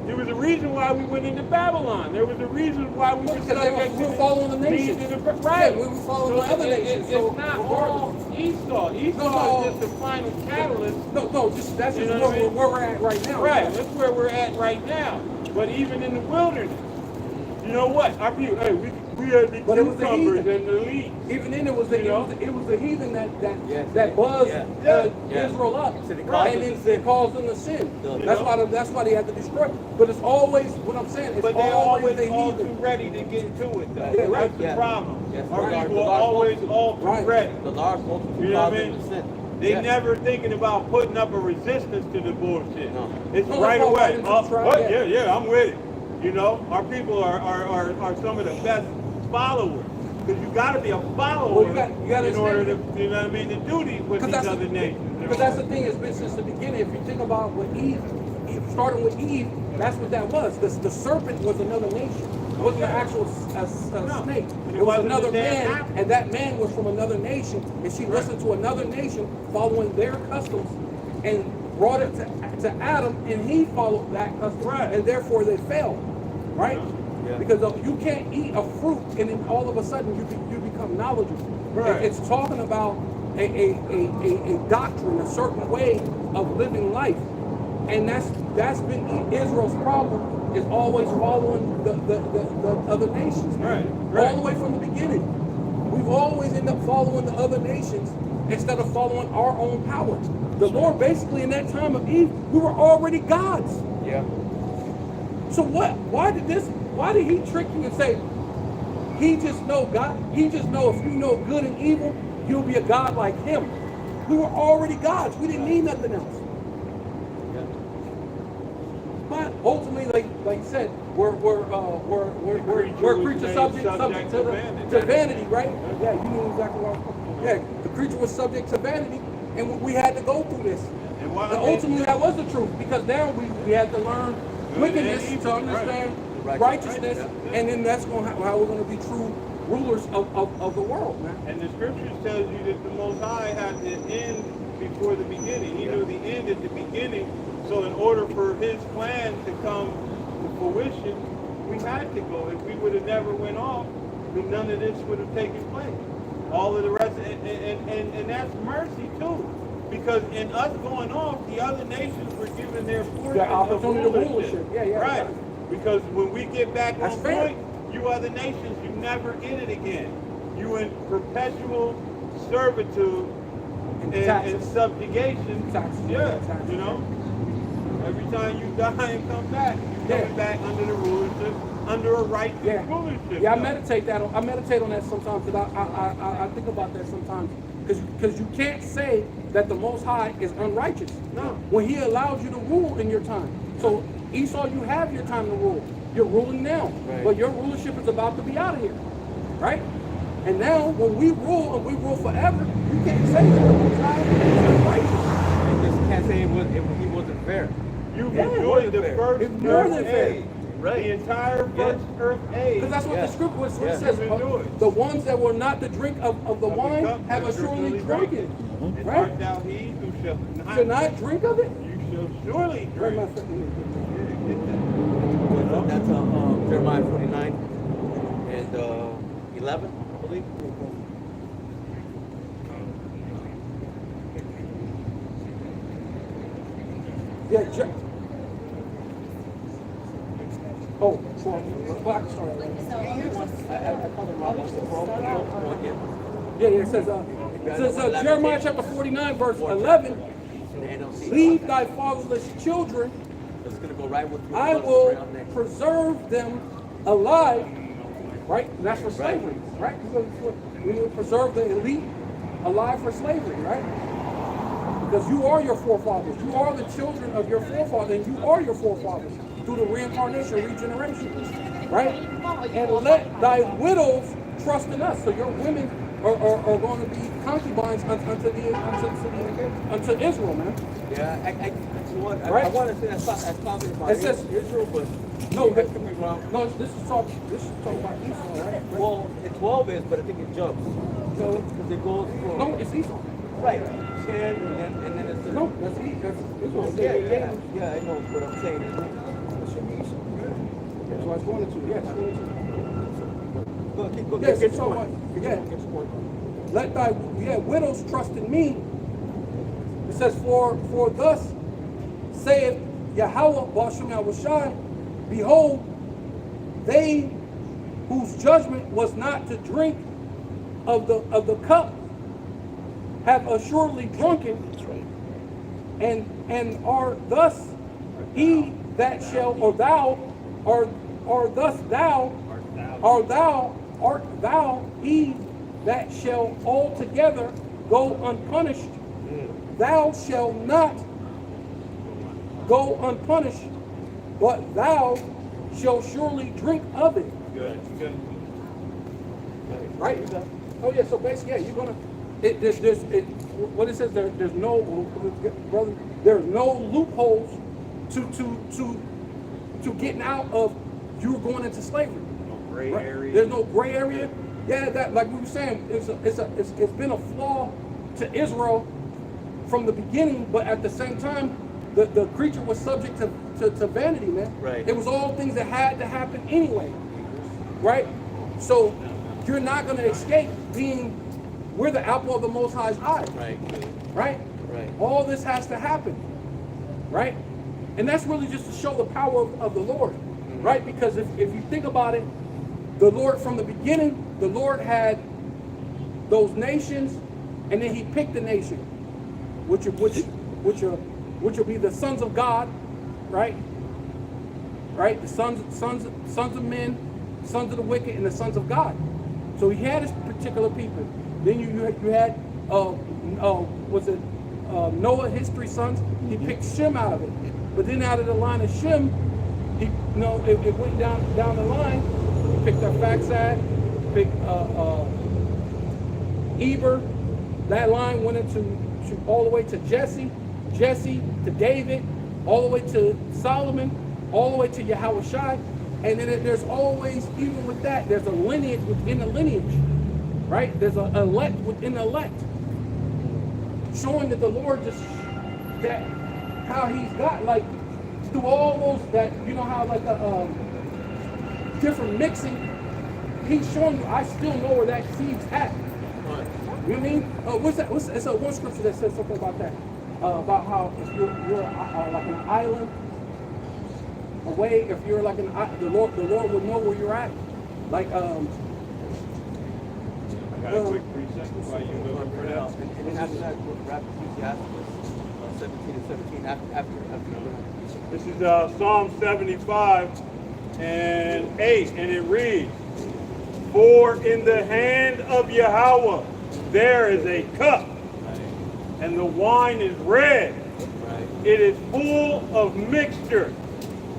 there was a reason why we went into Babylon. There was a reason why we were Because they were following the nations. Right. Yeah, we were following the other nations. So It's not all Esau. Esau No. is just the final catalyst. No, that's You just know what I mean? where we're at right now. Right. That's where we're at right now. But even in the wilderness, you know what? Our people, hey, we are the But it was the cucumbers heathen. and the leaves. Even then, it was the heathen Yes. that buzzed Yeah. Israel up, So they caused and them it, to sin. it caused them to sin. You That's why they had to destroy. But it's always what I'm saying. It's But they're always always the all too heathen. ready to get to it, though. Yeah, right. That's the problem. Yes, Our right. people The are large always multitude. all too Right. ready. The large multitude You know what I caused them mean? to sin. They Yeah. never thinking about putting up a resistance to the bullshit. No. It's No, right let's go right away. into the trial, What? yeah. Yeah, I'm with it. You know, our people are some of the best followers. Because you got to be a follower Well, you gotta in order to, understand. you know what I mean, to do these with these other nations. Because that's the thing. It's been since the beginning. If you think about what Eve, starting with Eve, that's what that was. The serpent was another nation. It wasn't an actual No. snake. It It was wasn't another a damn man, apple. and that man was from another nation. And she listened to another nation following their customs, and brought it to Adam, and he followed that custom, Right. and therefore they failed, right? Yeah. Because you can't eat a fruit and then all of a sudden you become knowledgeable. Right. It's talking about a doctrine, a certain way of living life. And that's been Israel's problem, is always following the other nations, man. Right. All the way from the beginning. We've always ended up following the other nations instead of following our own power. The Lord basically in that time of Eve, we were already gods. Yeah. So what? Why did he trick you and say, he just know God, he just know if you know good and evil, you'll be a God like him. We were already gods. We didn't need nothing else. But ultimately, like you said, we're creatures subject to vanity, right? Yeah, you knew exactly what I was talking about. Yeah, the creature was subject to vanity, and we had to go through this. And why And ultimately, that was the truth, because now we had to learn wickedness to understand righteousness, and then that's how we're going to be true rulers of the world, man. And the scriptures tells you that the Most High had the end before the beginning. He knew the end at the beginning. So in order for his plan to come to fruition, we had to go. If we would have never went off, then none of this would have taken place. All of the rest, and that's mercy too. Because in us going off, the other nations were given their portion The opportunity of to rulership. rulership. Yeah, Right. Because when we get back That's on fair. point, you other nations, you never get it again. You in perpetual servitude and taxes. subjugation. Taxes. Yeah, Taxes. you know. Every time you die and come back, you Yeah. coming back under the rulership, under a righteous rulership. Yeah, I No. meditate on that sometimes, because I think about that sometimes, because you can't say that the Most High is unrighteous. No. When He allows you to rule in your time. So Esau, you have your time to rule. You're ruling now, but your rulership is about to be out of here, right? And now, when we rule and we rule forever, you can't say that the Most High is unrighteous. You just can't say he wasn't fair. You've Yeah, enjoyed the fair. first It's more earth than fair. age. Right. The entire first earth age. Because that's what Yeah. the scripture what Yeah. it says. You've enjoyed. The ones that were not to drink of the Of the wine cup have that you're assuredly really drunk drinking. it. And Right? art thou he who shall Should not drink of it? You shall surely Where drink. am I fitting That's Jeremiah 49 and 11, I believe. Yeah, oh, well, I can start. I call it wrong. Yeah, it says Jeremiah chapter 49, verse 11, leave thy fatherless children, It's going to go right with I will preserve them alive, right? And that's for slavery, right? We will preserve the elite alive for slavery, right? Because you are your forefathers. You are the children of your forefathers, and you are your forefathers through the reincarnation, regeneration, right? And let thy widows trust in us. So your women are going to be concubines unto Israel, man. Yeah, you know what? I Right? want to say that's talking about It says- Israel, but No, that could be wrong. No, this is talking about Esau, right? Well, the 12 is, but I think it jumps. No, Because it goes from... no, it's Esau. Right. 10, and then it's... No, that's Israel. Yeah, I know what I'm saying. It should be Esau. That's what I was going to. Yes. Go, keep going. Yes, Get so going. yeah. Let thy widows trust in me. It says, for thus saith Yahweh Bashem Yahushai, behold, they whose judgment was not to drink of the cup have assuredly drunken, and are thus he that shall, or thou, or thus thou, art thou he that shall altogether go unpunished. Thou shalt not go unpunished, but thou shalt surely drink of it. Good. Right? Oh yeah. So basically, yeah, you're gonna. What it says there's no, brother. There's no loopholes to getting out of you going into slavery. No gray Right? area. There's no gray area. Yeah, that like we were saying, it's been a flaw to Israel from the beginning, but at the same time, the creature was subject to vanity, man. Right. It was all things that had to happen anyway, right? So you're not going to escape being, we're the apple of the Most High's eye, Right. right? Right. All this has to happen, right? And that's really just to show the power of the Lord, right? Because if you think about it, the Lord from the beginning, the Lord had those nations, and then he picked the nation, which will be the sons of God, right? Right? The sons of men, sons of the wicked, and the sons of God. So he had his particular people. Then you had Noah, his 3 sons. He picked Shem out of it. But then out of the line of Shem, it went down the line. He picked Arphaxad, picked Eber. That line went into all the way to Jesse to David, all the way to Solomon, all the way to Yahushua. And then there's always, even with that, there's a lineage within the lineage, right? There's an elect within the elect, showing that the Lord just, that how he's got, like, through all those, that, you know how like a different mixing, he's showing you, I still know where that seed's at. You know what I mean? What's that? It's one scripture that says something about that, about how if you're like an island away, if you're like the Lord will know where you're at. Like I got a quick 3 seconds while you go for that. And then after that, we'll wrap Ecclesiastes 17 and 17 after. This is Psalm 75 and 8, and it reads, "For in the hand of Yahweh there is a cup, and the wine is red. It is full of mixture,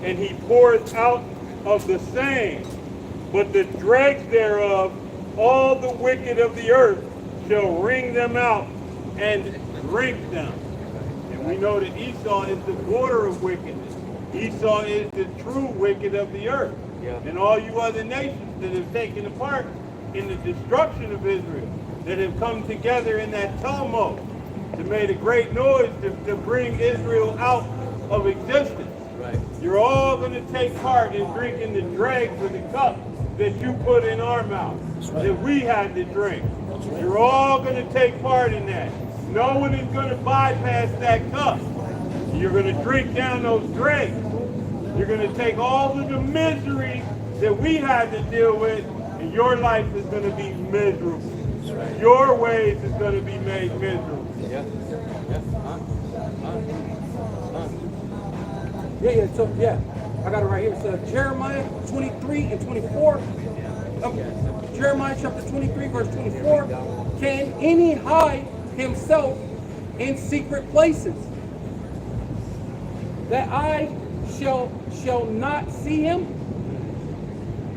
and he pours out of the same. But the dregs thereof, all the wicked of the earth shall wring them out and drink them." And we know that Esau is the border of wickedness. Esau is the true wicked of the earth. Yeah. And all you other nations that have taken a part in the destruction of Israel, that have come together in that tumult to make a great noise to bring Israel out of existence. Right. You're all going to take part in drinking the dregs of the cup that you put in our mouth, that we had to drink. You're all going to take part in that. No one is going to bypass that cup. You're going to drink down those dregs. You're going to take all of the misery that we had to deal with, and your life is going to be miserable. Your ways is going to be made miserable. Yeah. So I got it right here. It says Jeremiah 23 and 24. Jeremiah chapter 23, verse 24. Can any hide himself in secret places, that I shall not see him?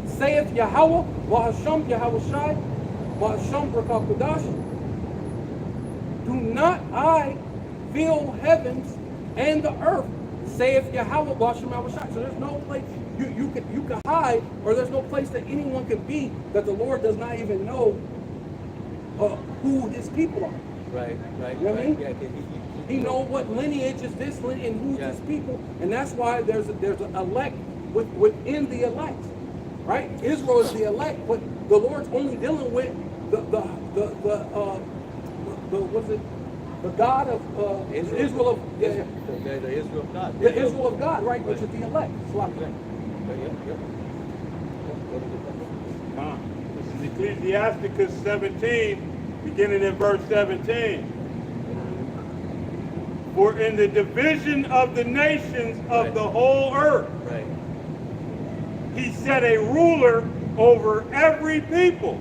Saith Yahweh, Wahasham Yahushai, Wahasham Barakah Kodash. Do not I fill heavens and the earth, saith Yahweh, Wahasham Yahushai. So there's no place you can hide, or there's no place that anyone can be that the Lord does not even know who his people are. Right. You know what I mean? Yeah, He knows what lineage is this lineage and who's his people, and that's why there's an elect within the elect, right? Israel is the elect, but the Lord's only dealing with the God of Israel of the Israel of God. the Israel of God, right? Which is the elect. This is Ecclesiasticus 17, beginning in verse 17. For in the division of the nations of the whole earth, he set a ruler over every people.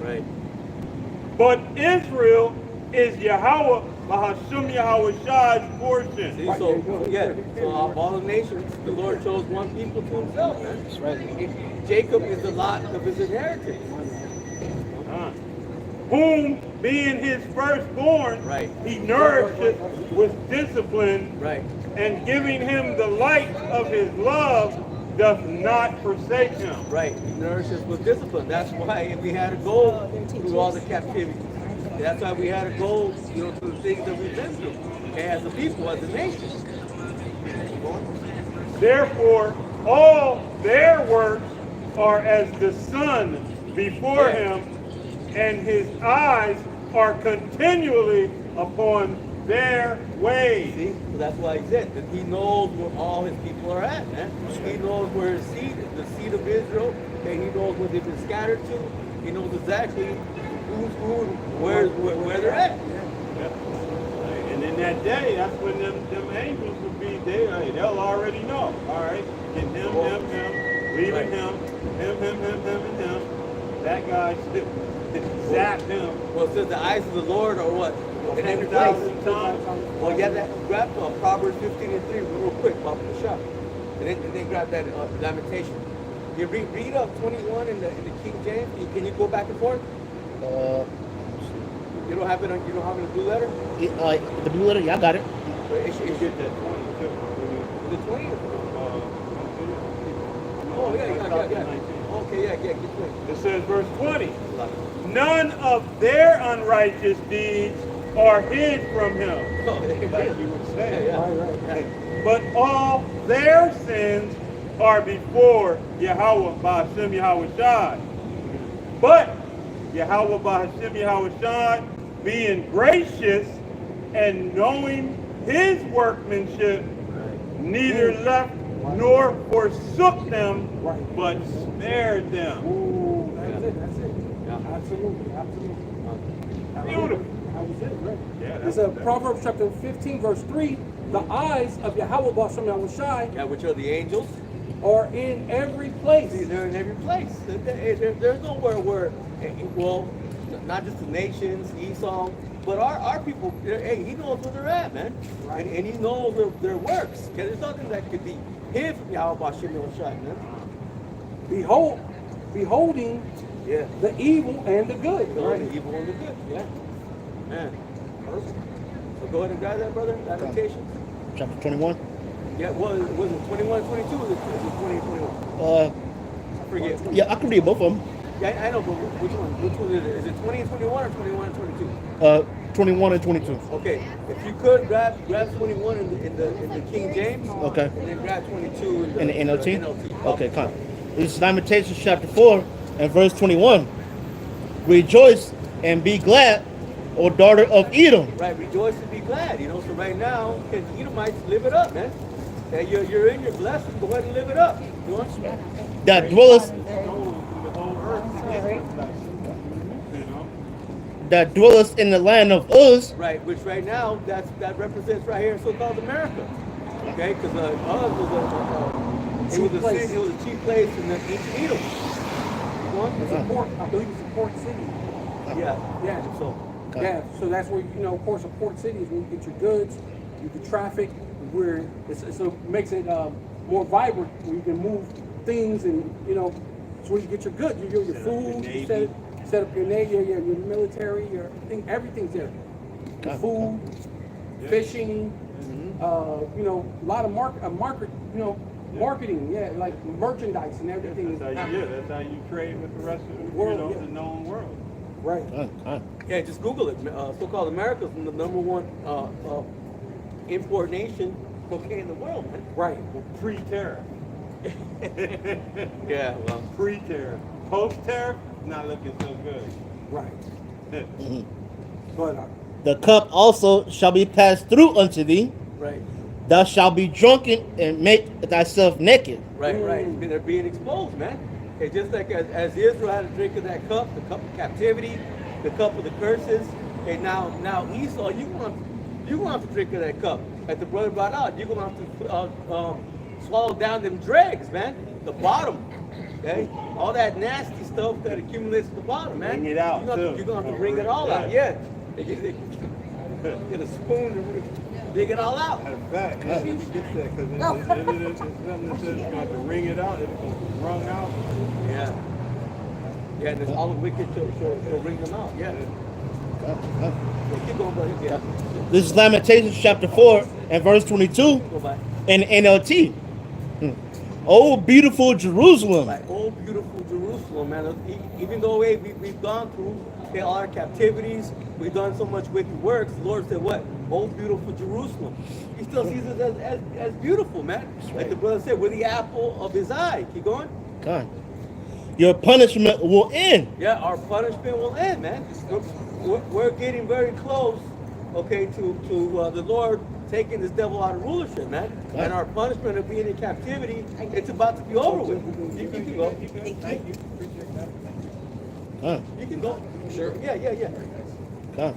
But Israel is Yahweh, Bahashum Yahushai's portion. See, so of all the nations, the Lord chose one people to himself, man. That's right. Jacob is the lot of his inheritance. Whom, being his firstborn, he nourished with discipline, and giving him the light of his love, doth not forsake him. He nourishes with discipline. That's why we had to go through all the captivity. That's why we had to go, through the things that we've been through as a people, as a nation. Therefore, all their works are as the sun before him, and his eyes are continually upon their ways. See, so that's why he said that he knows where all his people are at, man. He knows where his seed, the seed of Israel, and he knows where they've been scattered to. He knows exactly who's who, where they're at. And in that day, that's when them angels will be there. Hey, they'll already know. All right, get him, leaving Right. him, and him. That guy still zap him. Well, it says the eyes of the Lord are what? In every place. 10,000 times. Well, yeah, that grab Proverbs 15:3 real quick, Papa the shop, and then grab that Lamentation. You read up 21 in the King James. Can you go back and forth? You don't have it on. You don't have it in the blue letter. The blue letter, yeah, I got it. It should Get that 20 too. the 20. Oh yeah. Okay, yeah, get 20. It says verse 20. None of their unrighteous deeds are hid from him, like you would say. Yeah. But all their sins are before Yahweh Ba'ashem Yahweh Shai. But Yahweh Ba'ashem Yahweh Shai, being gracious and knowing his workmanship, neither left nor forsook them, but spared them. Ooh, that's it. Yeah. Absolutely. Beautiful. That was it, right? Yeah, It's Proverbs chapter 15, verse 3. The eyes of Yahweh B'Shem Yahweh Shai Yeah, which are the angels. are in every place. See, they're in every place. There's nowhere where, well, not just the nations, Esau, but our people. Hey, he knows where they're at, man, and he knows their works. Okay, there's nothing that could be hid from Yahweh B'Shem Yahweh Shai, man. Beholding Yeah. the evil and the good. The Right. evil and the good. Yeah. Man. So go ahead and grab that, brother. Lamentations. Chapter 21. Yeah. Was it 21, 22, or was it 20 and 21? I forget. Yeah, I can read both of them. Yeah, I know, but which one? Which one is it? Is it 20 and 21 or 21 and 22? 21 and 22. Okay, if you could grab 21 in the King James, Okay. and then grab 22 In the NLT? NLT. Okay, come. This is Lamentations chapter 4 and verse 21. Rejoice and be glad, O daughter of Edom. Right, rejoice and be glad. You know, so right now, because Edomites live it up, man. And you're in your blessing. Go ahead and live it up. You know? That dwelleth The whole earth to get this blessing. You know? that dwelleth in the land of Uz. Right, which right now that represents right here in so-called America. Okay, because Uz was a city, it was a cheap place in the ancient Edom. It's a port. I believe it's a port city. Yeah, Yeah. So. Yeah, so that's where, of course, a port city is where you get your goods, you can traffic, where it makes it more vibrant, where you can move things and, it's where you get your goods, your food, you set up your navy, your military, everything's there. Your food, fishing, a lot of marketing, like merchandise and everything. That's how you trade with the rest of the World, the known world. Right. Yeah, just Google it. So-called America is the number one import nation cocaine in the world, man. Right. Pre-tariff. Yeah, well. Pre-tariff. Post-tariff, not looking so good. Right. But The cup also shall be passed through unto thee. Right. Thou shalt be drunken and make thyself naked. Right. They're being exposed, man. It's just like as Israel had to drink of that cup, the cup of captivity, the cup of the curses. And now Esau, you want to have to drink of that cup. Like the brother brought out, you're gonna have to swallow down them dregs, man. The bottom. Okay? All that nasty stuff that accumulates at the bottom, man. Bring it out, You're gonna have to bring it all out. Yeah. They get a spoon and dig it all out. Matter of fact, let me get that, because it's something that says you have to wring it out, it's wrung out. Yeah. Yeah, and it's all the wicked to bring them out. Yeah. Yeah, keep going, brother. Yeah. This is Lamentations chapter 4 and verse 22 Go back. in NLT. Oh, beautiful Jerusalem. Like, oh, beautiful Jerusalem, man. Even though we've gone through all our captivities, we've done so much wicked works, the Lord said, what? Oh, beautiful Jerusalem. He still sees us as beautiful, man. Like the brother said, we're the apple of his eye. Keep going. God. Your punishment will end. Yeah, our punishment will end, man. We're getting very close okay, to the Lord taking this devil out of rulership, man. Right. And our punishment of being in captivity, it's about to be over with. You can go. Thank you. Appreciate that. Huh. You can go. Sure. Yeah. Huh.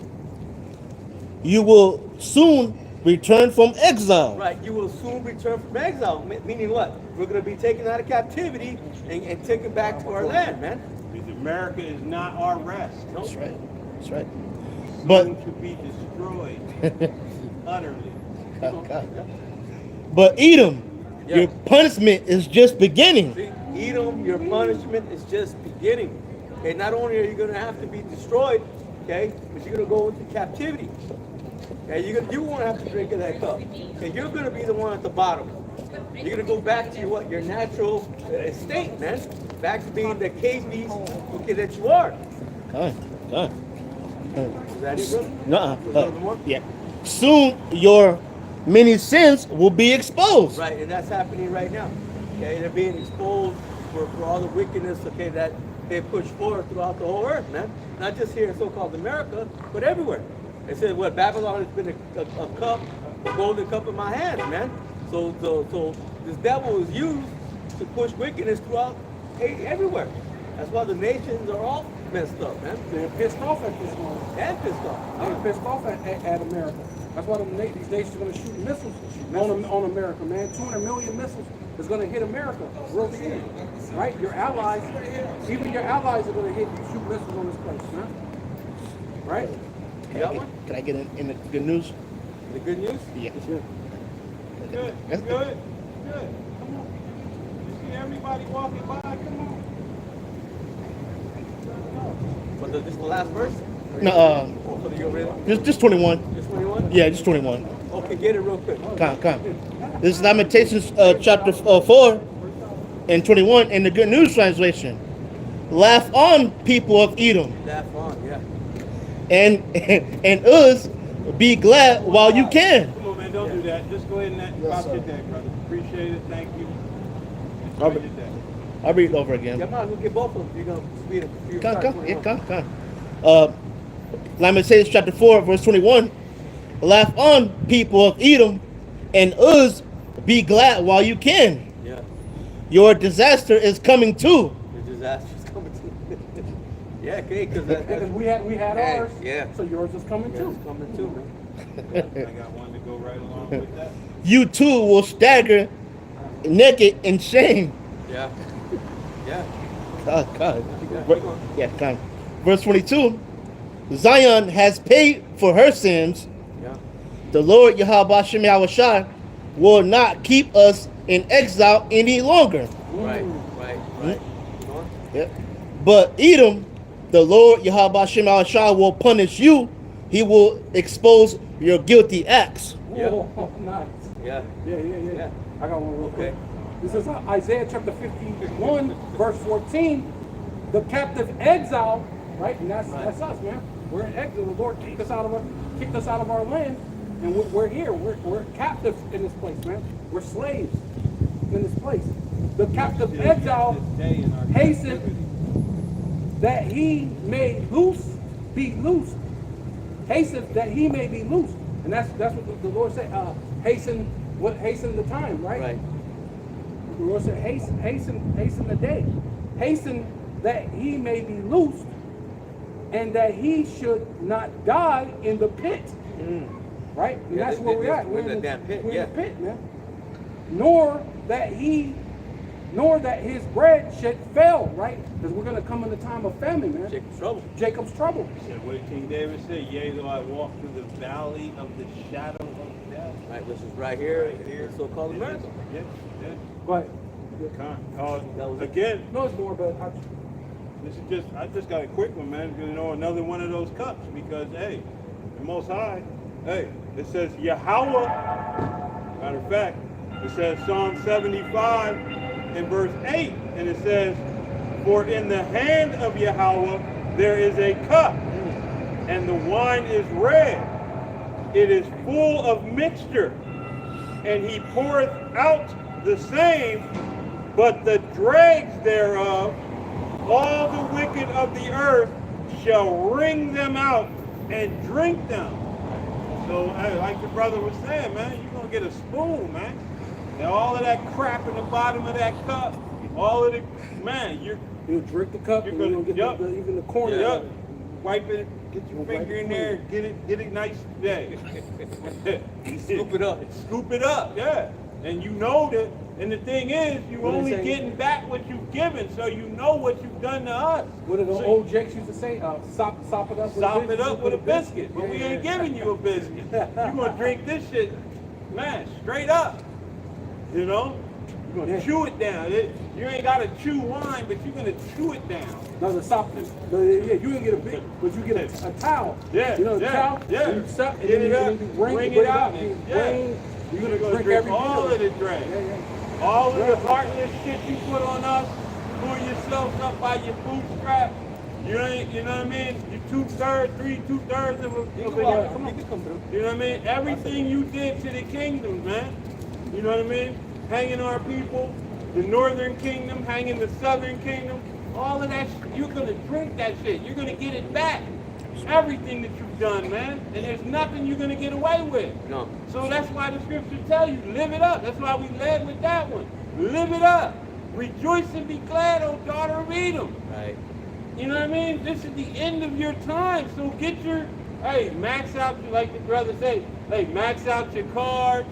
You will soon return from exile. Right. You will soon return from exile. Meaning what? We're going to be taken out of captivity and taken back to our land, man. Because America is not our rest. Nope. That's right. That's right. Soon But to be destroyed utterly. but Edom, Yeah. your punishment is just beginning. See, Edom, your punishment is just beginning. Okay, not only are you going to have to be destroyed, okay, but you're going to go into captivity. Okay, you won't have to drink of that cup. Okay, you're going to be the one at the bottom. You're going to go back to your natural state, man. Back to being the cave beast, okay, that you are. Huh. Huh. Is that it, brother? Nuh-uh. Another one? Yeah. Soon your many sins will be exposed. Right, and that's happening right now. Okay, they're being exposed for all the wickedness, okay, that they push forward throughout the whole earth, man. Not just here in so-called America, but everywhere. They said, what, Babylon has been a cup, a golden cup in my hand, man. So this devil is used to push wickedness throughout everywhere. That's why the nations are all messed up, man. They're pissed off at this one. And pissed off. They're pissed off at America. That's why these nations are going to shoot missiles on America, man. 200 million missiles is going to hit America real soon, right? Your allies, even your allies are going to shoot missiles on this place, man. Right? You got one? Can I get in the good news? The good news? Yeah. Good. Come on. You see everybody walking by? Come on. But this the last verse? No, Oh, so you ready? just 21. Just 21? Yeah, just 21. Okay, get it real quick. Come. This is Lamentations chapter 4 and 21 in the Good News translation. Laugh on, people of Edom, Laugh on, yeah. and us be glad while you can. Come on, man. Don't do that. Just go ahead and pop your day, brother. Appreciate it. Thank you. I'll Enjoy be- your day. I'll read it over again. Yeah, man, we'll get both of them. You're going to speed it. Come. Lamentations chapter 4, verse 21. Laugh on, people of Edom, and us be glad while you can. Yeah, Your disaster is coming too. the disaster's coming too. Yeah, okay, because Because we had Hey, ours, yeah. so yours is coming too. it's coming too, man. I got one to go right along with that. You too will stagger naked in shame. Yeah. Yeah. God. Yeah, keep going. Yeah, God. Verse 22. Zion has paid for her sins. Yeah. The Lord Yahweh Shem Yahushua will not keep us in exile any longer. Right. Keep going. Yep. But Edom, the Lord Yahweh Shem Yahushua will punish you. He will expose your guilty acts. Yeah. Oh, nice. Yeah. Yeah. Yeah. I got one real quick. Okay. This is Isaiah chapter 51, verse 14. The captive exile, right? And that's us, man. We're in exile. The Lord kicked us out of our land, and we're here. We're captives in this place, man. We're slaves in this place. The captive exile hastened that he may be loosed. Hasten that he may be loosed. And that's what the Lord said. Hasten the time, right? Right. The Lord said, hasten the day. Hasten that he may be loosed, and that he should not die in the pit. Right? And Yeah, that's where we're at. we're in the damn pit, We're yeah. in the pit, man. Nor that his bread should fail, right? Because we're going to come in the time of famine, man. Jacob's trouble. Jacob's trouble. Said, what did King David say? Yea, though I walk through the valley of the shadow of death. Right, which is right here in so-called America. Yeah. Go ahead. That was it. Again, No, it's more, but I just got a quick one, man. You know, another one of those cups because, hey, the Most High, hey, it says Yahweh. Matter of fact, it says Psalm 75 in verse 8, and it says, for in the hand of Yahweh there is a cup, and the wine is red. It is full of mixture, and he poureth out the same, but the dregs thereof, all the wicked of the earth shall wring them out and drink them. So, hey, like the brother was saying, man, you're going to get a spoon, man. And all of that crap in the bottom of that cup, all of the, man, You'll drink the cup You're and you'll gonna- get yup. even the corner. yeah, of it. wipe it, get your Wipe finger it in there, get it nice today. Scoop it up. Scoop it up, yeah. And you know that, and the thing is, you What they only say? getting back what you've given, so you know what you've done to us. What did the So old Jakes used to say? Sop it up. Sop it up with a biscuit, but Yeah, we yeah, ain't yeah. giving you a biscuit. You gonna drink this shit, man, straight up. You know? You're gonna Yeah. chew it down. You ain't gotta chew wine, but you're gonna chew it down. No, the sop. Yeah, you didn't get a big, but you get a towel. Yeah, You know the yeah, towel. yeah. And you suck, and Get then it up, you bring bring it it out. out, And yeah. you're gonna drink every all bit of the drink. Yeah, yeah. All of the heartless shit you put on us, pull yourself up by your bootstraps. You ain't, you know what I mean? You two-thirds of You a can walk, yeah. come on, you can come through. You know what I mean? Everything you did to the kingdom, man. You know what I mean? Hanging our people, the northern kingdom, hanging the southern kingdom, all of that, you're gonna drink that shit. You're gonna get it back. Everything that you've done, man. And there's nothing you're gonna get away with. No. So that's why the scripture tell you, live it up. That's why we led with that one. Live it up. Rejoice and be glad, O daughter of Edom. Right. You know what I mean? This is the end of your time. So get your, hey, max out, like the brother say, hey, max out your cards.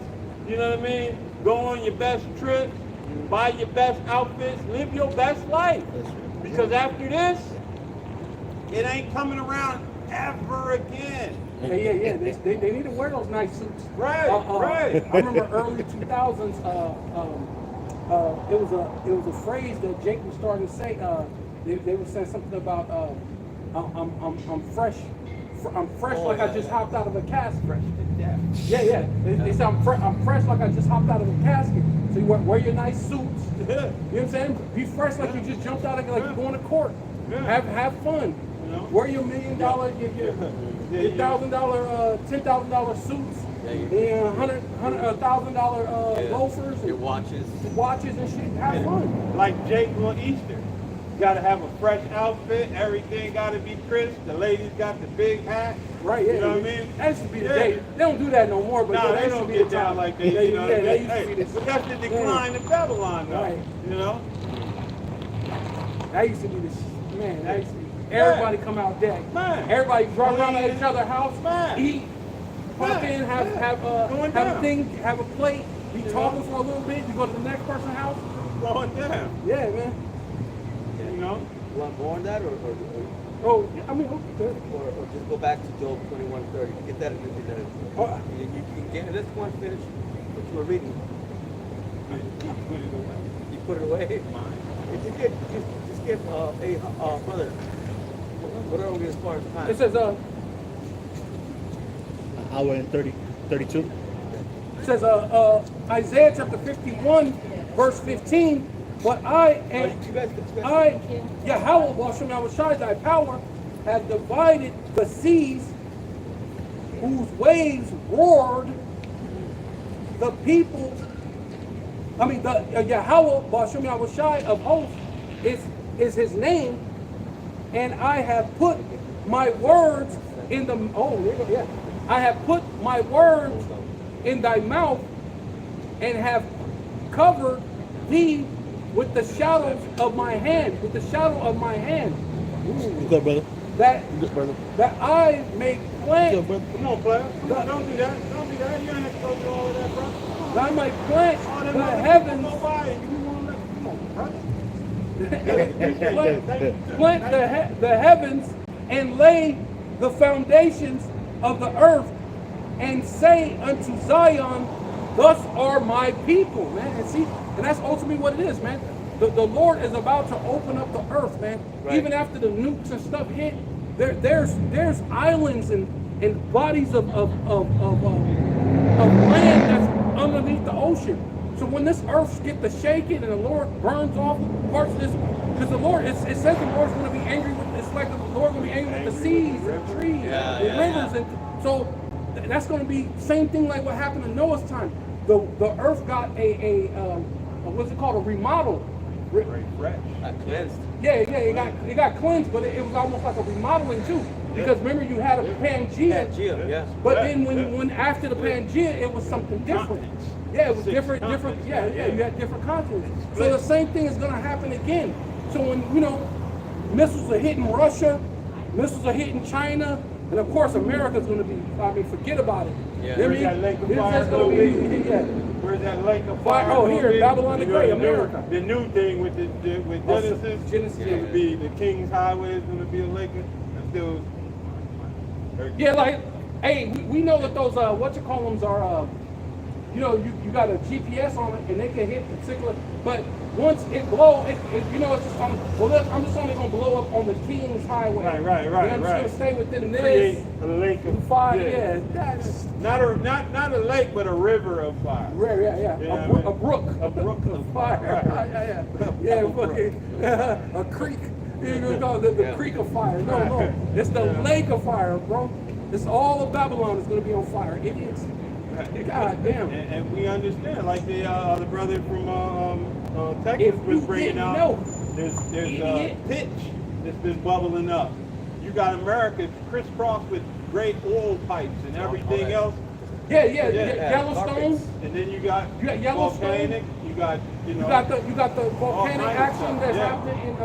You know what I mean? Go on your best trips. Buy your best outfits. Live your best life. Because after this, it ain't coming around ever again. Yeah. They need to wear those nice suits. Right, right. I remember early 2000s. It was a phrase that Jake was starting to say. They were saying something about I'm fresh. I'm fresh like I just hopped out of a casket. Fresh to death. Yeah. They say I'm fresh like I just hopped out of a casket. So you wear your nice suits. You know what I'm saying? Be fresh like you just jumped out of like you're going to court. Yeah. Have fun. You know? Wear your $1 million, your $1,000, $10,000 suits, and $1,000 loafers, Your and watches. and shit. Have fun. Like Jake on Easter. Got to have a fresh outfit. Everything got to be crisp. The ladies got the big hat. Right, yeah. You know what I mean? That used to be the Yeah. day. They don't do that no more, but No, yeah, they that used to don't be get the time. down like that. Yeah, You know what I that mean? used to Hey, be the but that's the decline of Babylon, though. Right. You know? That used to be man. That used to be. Everybody come out decked. Man. Everybody drive around at Clean. each other's house, Man. eat, pop Man. in, have Going a down. thing, have a plate, be talking for a little bit. You go to the next person's house. Going down. Yeah, man. You know? You want more on that or Oh, yeah, I mean, okay. or just go back to Job 21:30. Get that in the Oh, you can get it. Let's go and finish what you were reading. You put it away. Just give hey brother. What are we as far as time? It says Hour and 32. It says Isaiah chapter 51, verse 15. But you guys Yahweh, Hashem Yahushai, thy power, have divided the seas, whose waves roared. The people, the Yahweh, Hashem Yahushai of hosts is his name, and I have put my words in the I have put my words in thy mouth, and have covered thee with the shadows of my hand, with the shadow of my hand. You good, brother? That You good, brother? I may You plant, good, brother? Come on, player. Come on, don't do that. Don't do that. You ain't have to go through all of that, bro. that I might plant All them the other heavens, people go by and you won't let. Come on, brother. plant the heavens, and lay the foundations of the earth, and say unto Zion, thus are my people, man. And see, and that's ultimately what it is, man. The Lord is about to open up the earth, man. Right. Even after the nukes and stuff hit, there's islands and bodies of land that's underneath the ocean. So when this earth gets to shaking and the Lord burns off parts of this, because the Lord, it says the Lord's going to be angry with, it's like the Lord going to be angry with the seas and trees and rivers. And so that's going to be same thing like what happened in Noah's time. The earth got a what's it called, a remodel. Very fresh. Cleansed. Yeah, it got cleansed, but it was almost like a remodeling too. Because remember you had a Pangea, Pangea, yeah. but Yeah, then yeah. when after the Pangea, it was something different. Continents. Yeah, it was 6 different. continents. Yeah, Yeah. you had different continents. So the same thing is gonna happen again. So when missiles are hitting Russia, missiles are hitting China, and of course America's gonna be. I mean, forget about it. Yeah. You know what I Where's mean? that lake of It's fire just gonna gonna be. be? Yeah. Where's that lake of Fire- fire? oh, gonna here, be? Babylon the You know, Great, the new- America. The new thing with with Oh, so Genesis. Genesis, It's yeah. gonna be the King's Highway is gonna be a lake. That's still. Yeah, like, hey, we know that those what you call them are, you got a GPS on it and they can hit particular, but once it blow, it's just on. Well, look, I'm just only gonna blow up on the King's Highway. Right. I'm just gonna stay within Create this a lake of fire. Yeah, that's Not a lake, but a river of fire. rare. Yeah. Yeah, A brook. A brook of fire. fire. Yeah. A creek. You know, the creek of fire. No. It's the lake of fire, bro. It's all of Babylon is going to be on fire. Idiots. God damn. And we understand, like the brother from Texas If you was bringing didn't out. know, There's idiot. pitch that's been bubbling up. You got America crisscrossed with great oil pipes and everything that. else. Yeah, Yeah, Yellowstone. carpets. And then you got Yellowstone. volcanic. You got You got the volcanic kinds of action stuff, that's yeah. happening in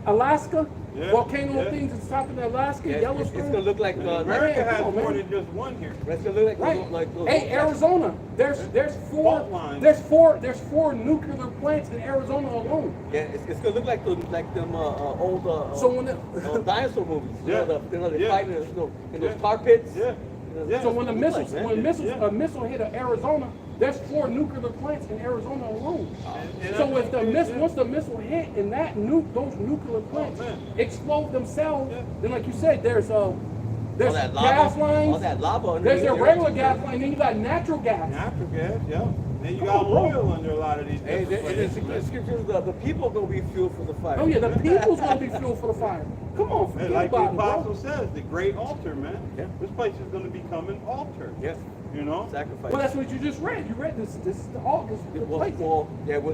Alaska. Yeah, Volcano yeah. things that's happening in Alaska, Yeah, it's Yellowstone. gonna look like America come has on, more man. than just one here. it's gonna look Right. like those Hey, Arizona. There's Fault lines. there's four nuclear plants in Arizona alone. Yeah, it's gonna look like them old So when dinosaur movies. Yeah. They're Yeah. fighting in those Yeah. tar pits. Yeah. Yeah. So when the That's what it missiles, looks like, when man. missiles, Yeah. a missile hit Arizona, there's 4 nuclear plants in Arizona alone. And So if the yeah. once the missile hit and those nuclear plants man. explode themselves, Yeah. then like you said, there's All that lava, gas lines. all that lava. There's underneath a regular there. gas line, then you got natural gas. Natural gas, yeah. Then you Come got on, bro. oil under a lot of these. Hey, different it is places. the scriptures. The people gonna be fuel for the fire. Oh yeah, the people's gonna be fuel for the fire. Come on, And forget like the about it, apostle bro. says, the great altar, man. Yeah. This place is going to become an altar. Yeah. You know? Sacrifice. Well, that's what you just read. You read this is the altar. This is the place.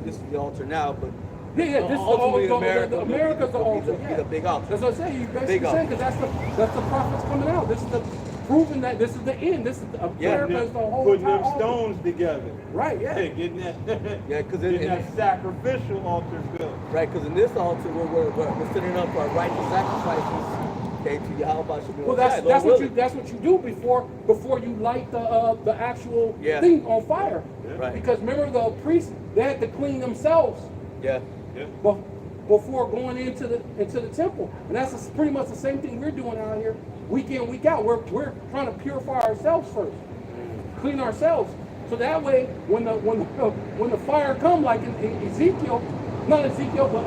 This is the altar now, but Yeah, this is ultimately the America. America's the altar. Be Yeah. the big altar. That's what I say. You Big basically altar. saying because that's the prophets coming out. This is the proving that this is the end. This is the America is the whole Putting entire them altar. stones together. Right. Yeah, Yeah. getting that, Yeah, 'cause getting that sacrificial altar built. Right, because in this altar we're setting up our righteous sacrifices. Okay, to Yahweh Shem Well, that's what you do before you light the actual Yeah. thing on fire. Yeah. Right. Because remember the priests they had to clean themselves Yeah. Yeah. before going into the temple, and that's pretty much the same thing we're doing out here, week in, week out. We're trying to purify ourselves first, clean ourselves, so that way when the fire come, like in Ezekiel, not Ezekiel, but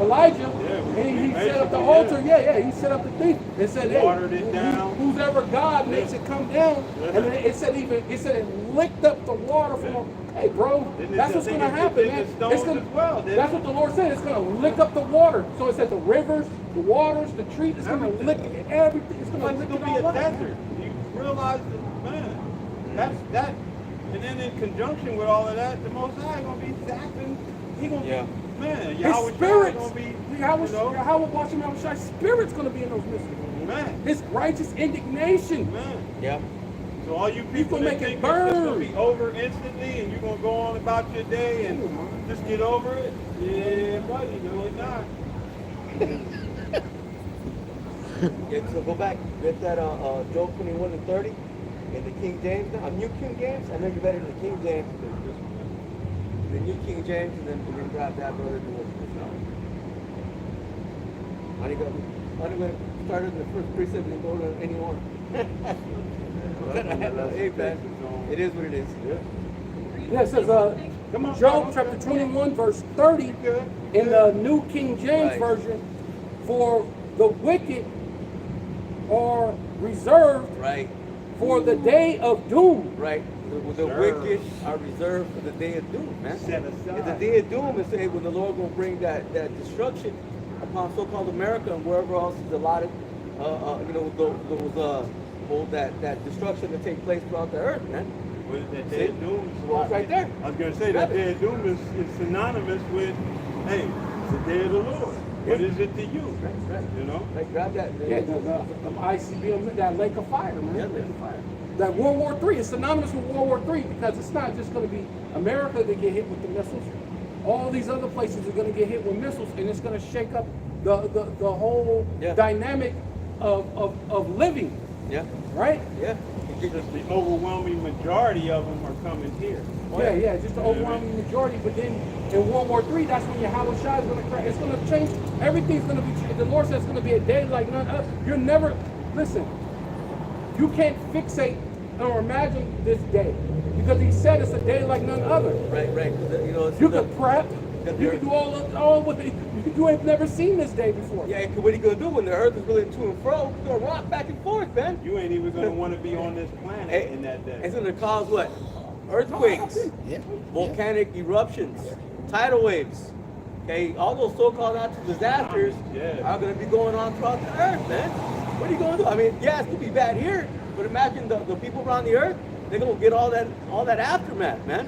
Elijah, Yeah, and he set up the basically, altar. Yeah, he set up the thing. It said, hey, Watered it down. who's ever God makes it come down, Yeah. and then it said it licked up the water from. Hey, bro, Didn't it that's say- what's I gonna think it happen, did man. the stones It's gonna, as well, didn't that's it? what the Lord said. It's gonna lick up the water. So it said the rivers, the waters, the trees. It's gonna Everything. lick everything. It's It's gonna like lick it's it going to be all a up. desert. You realize that, man, that's that. And then in conjunction with all of that, the Most High going to be zapping. He going to Yeah. man, His Yahweh spirits, going to be, Yahweh watching Yahweh spirit's gonna be in those mysteries. man, His righteous indignation. man. Yeah. So all you people gonna that make it think it's going burn. to be over instantly and you're going to go on about your day and just get over it, yeah, buddy, no, it's not. Yeah, so go back, get that Job 21 and 30 in the King James. Now, New King James. I know you're better than the King James. The New King James, and then we're gonna grab that brother. And we'll I'm gonna start in the first precept and go to any more. Hey man, it is what it is. Yeah, it says Come on, Job chapter 21 verse 30 Good. in the New King James Right. version, for the wicked are reserved Right, for the day of doom. right. The Reserved. wicked are reserved for the day of doom, man. Set aside. It's the day of doom is say when the Lord gonna bring that destruction upon so-called America and wherever else is allotted. Those that destruction to take place throughout the earth, man. Well, that day of doom is Well, it's right there. I was going to say that day of doom is synonymous with, hey, it's the day of the Lord. What is it to you? Right. You know? Like, grab that. Yeah, the ICBM, that lake of fire, man. Yeah, lake of fire. That World War III is synonymous with World War III because it's not just going to be America that get hit with the missiles. All these other places are going to get hit with missiles, and it's going to shake up the whole Yeah. dynamic of living, Yeah. right? Yeah. Just the overwhelming majority of them are coming here. Yeah, just the overwhelming majority. But then in World War III, that's when Yahweh Shai is going to crash. It's going to change. Everything's going to be changed. The Lord says it's going to be a day like none other. You're never, listen, you can't fixate or imagine this day because he said it's a day like none other. Right. You know, it's You the- can prep. You can do all what you ain't never seen this day before. Yeah, and what are you gonna do when the earth is really to and fro? You're gonna rock back and forth, man. You ain't even going to want to be on this planet in that day. It's gonna cause what? Earthquakes, Yeah. volcanic eruptions, tidal waves. Okay, all those so-called natural disasters Yeah. are gonna be going on throughout the earth, man. What are you gonna do? I mean, yeah, it's gonna be bad here, but imagine the people around the earth. They're gonna get all that aftermath, man.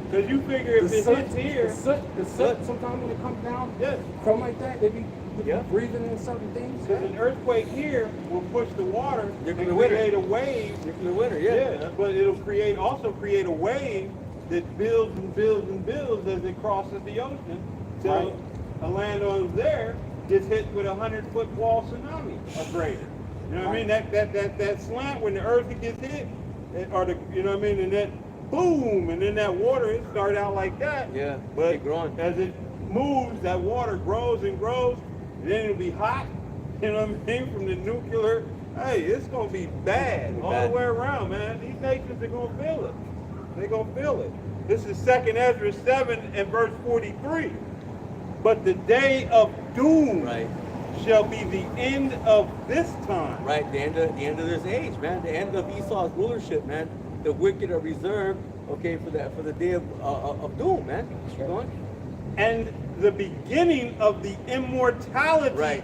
Because you figure if it hits here, the soot, sometimes when it comes down, yes, something like that, they be Yeah. breathing in certain things. because an earthquake here will push the water You're and gonna win it. create a wave. You're in the winter, Yeah, but it'll also create a wave that builds and builds and builds as it crosses the ocean till Right. a landowner there gets hit with 100-foot wall tsunami or greater. You know what I mean? That slant when the earth gets hit, or the, you know what I mean, and then boom, and then that water, it started out like that. Yeah, But keep growing. as it moves, that water grows and grows, and then it'll be hot. You know what I mean? From the nuclear, hey, it's gonna be bad all Bad. the way around, man. These nations are gonna feel it. They're gonna feel it. This is 2nd Ezra 7 and verse 43. But the day of doom Right. shall be the end of this time. Right, the end of this age, man. The end of Esau's rulership, man. The wicked are reserved, okay, for the day of doom, man. Keep going. And the beginning of the immortality Right.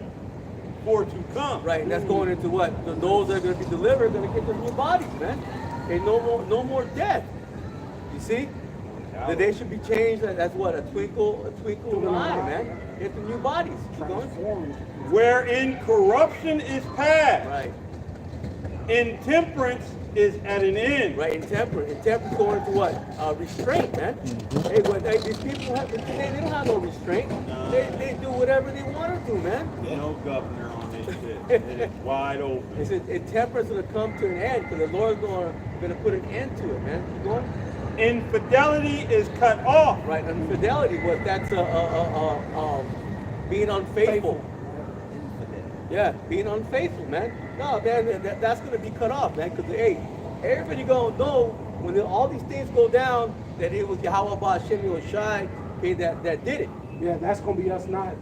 for to come. Right, and that's going into what? Those that are going to be delivered are going to get their new bodies, man. Okay, no more death. You see? The day should be changed. That's what? A twinkle in the eye, man. Get the new bodies. Keep going. Transformed. Wherein corruption is past, Right. intemperance is at an end. Right, intemperance going into what? Restraint, man. Hey, these people they don't have no restraint. They do whatever they want to do, man. No governor on this shit. It is wide open. It's intemperance going to come to an end because the Lord's going to put an end to it, man. Keep going. Infidelity is cut off. Right, infidelity, what that's being unfaithful. Yeah, being unfaithful, man. No, man, that's going to be cut off, man, because, hey, everybody going to know when all these things go down that it was Yahweh Ba'Shem Yoshai, okay, that did it. Yeah, that's gonna be us not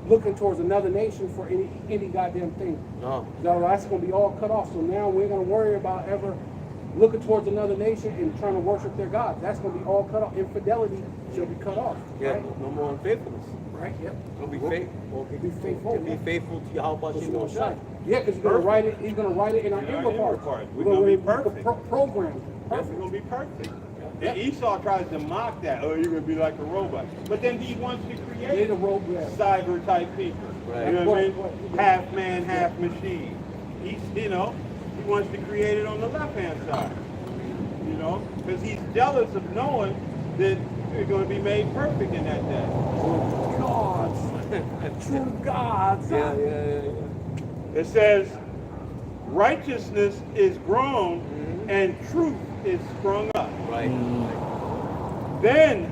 looking towards another nation for any goddamn thing. No. No, that's gonna be all cut off. So now we ain't gonna worry about ever looking towards another nation and trying to worship their God. That's gonna be all cut off. Infidelity shall be cut off. Yeah, Right? no more unfaithfulness. Right? Yep. Don't be faithful. Be faithful. Be faithful to Yahweh Ba'Shem Yoshai. Yeah, because he's gonna write it. He's gonna write it in our In our inward inward parts. parts. We're gonna be perfect. Program. That's Perfect. going to be perfect. And Esau tries to mock that. Oh, you're going to be like a robot. But then he wants to create Create a program. cyber type people. Right. You know what I mean? Right. Half man, half machine. He wants to create it on the left hand side. You know, because he's jealous of knowing that they're going to be made perfect in that day. Gods. True gods. Yeah. It says, righteousness is grown and truth is sprung up. Right. Then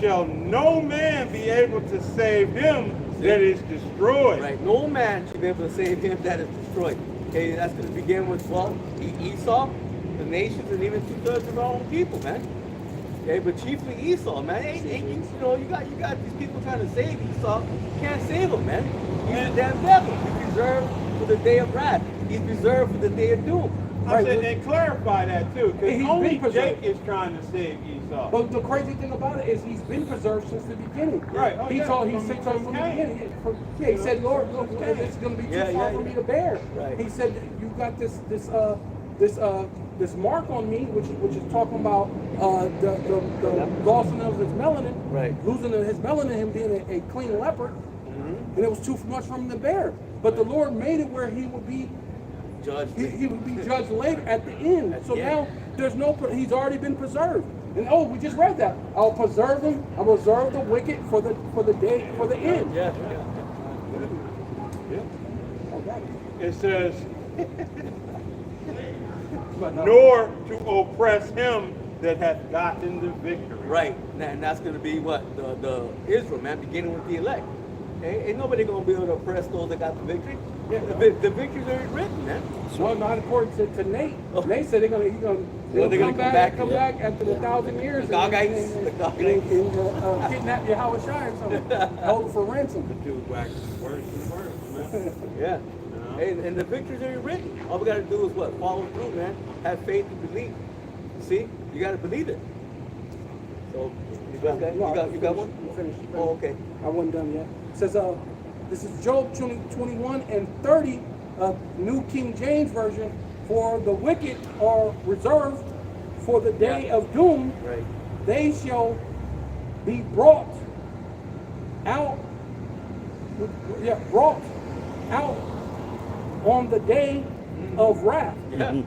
shall no man be able to save him that is destroyed. Right. No man should be able to save him that is destroyed. Okay, that's going to begin with, well, Esau, the nations, and even 2/3 of our own people, man. Okay, but chiefly Esau, man. You got these people trying to save Esau. You can't save him, man. He's the damn devil. He's reserved for the day of wrath. He's reserved for the day of doom. I said, and clarify that too, And because he's only been preserved. Jake is trying to save Esau. But the crazy thing about it is he's been preserved since the beginning. Right. Oh, He yeah. told he From- said from from the Cain. beginning. Yeah, he said, Lord, look, this is gonna be too Yeah, far yeah, for me yeah. to bear. Right. He said, you got this this mark on me, which is talking about the losing of his melanin, Right. losing of his melanin, him being a clean leopard, Mm-hmm. and it was too much for him to bear. But the Lord made it where he would be Judge. he would be judged later at the end. At So the now end. there's no he's already been preserved. And oh, we just read that. I'll preserve them. I'll reserve the wicked for the day for the end. Yeah. Oh, got it. It says, But no. nor to oppress him that hath gotten the victory. Right. And that's going to be what? The Israel, man, beginning with the elect. Ain't nobody going to be able to oppress those that got the victory. Yeah. The victory's already written, man. Well, not according to Nate. Oh. Nate said they're gonna Well, they're gonna come back, after the 1,000 years. The Gogites. The Gogites. And kidnap Yahweh Shai or something. Hold it for ransom. Dude, wax worse and worse, man. Yeah. And the victory's already written. All we got to do is what? Follow through, man. Have faith and believe. See? You got to believe it. So, you got one? I'm finished. Oh, okay. I wasn't done yet. It says, this is Job 21 and 30, New King James Version. For the wicked are reserved for the day of doom. Right. They shall be brought out. Yeah, brought out on the day of wrath. Yeah.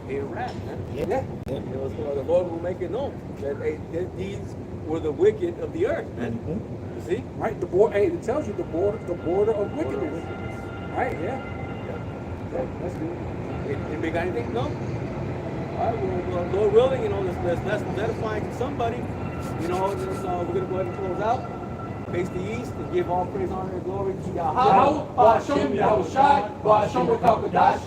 A rat, man. Yeah. You know, so the Lord will make it known that these were the wicked of the earth, man. You see? Right. The border. Hey, it tells you the border of wickedness. Right. Yeah. Okay, that's good. Anybody got anything? No? All right, well, Lord willing, you know, this lesson's edifying to somebody. You know, we're going to go ahead and close out. Face the east and give all praise, honor, and glory to Yahweh. Ba'ashem Yahweh Shai, Ba'ashem Rekakadash.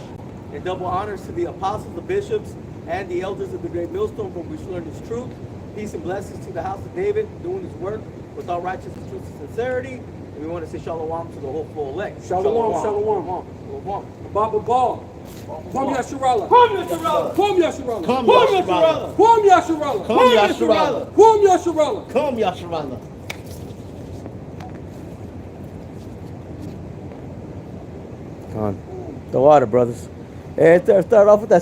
And double honors to the apostles, the bishops, and the elders of the great millstone from which we learned his truth. Peace and blessings to the house of David, doing his work with all righteousness, truth, and sincerity. And we want to say shalom to the hopeful elect. Shalom. Shalom. Baba Ball. Kwam Yasharallah. Kwam Yasharallah. Kwam Yasharallah. Come Kwam Yasharallah. Yasharallah. Kwam Yasharallah. Come Yasharallah. Kwam Yasharallah. Come Yasharallah. Come on. The water, brothers. Hey, start off with that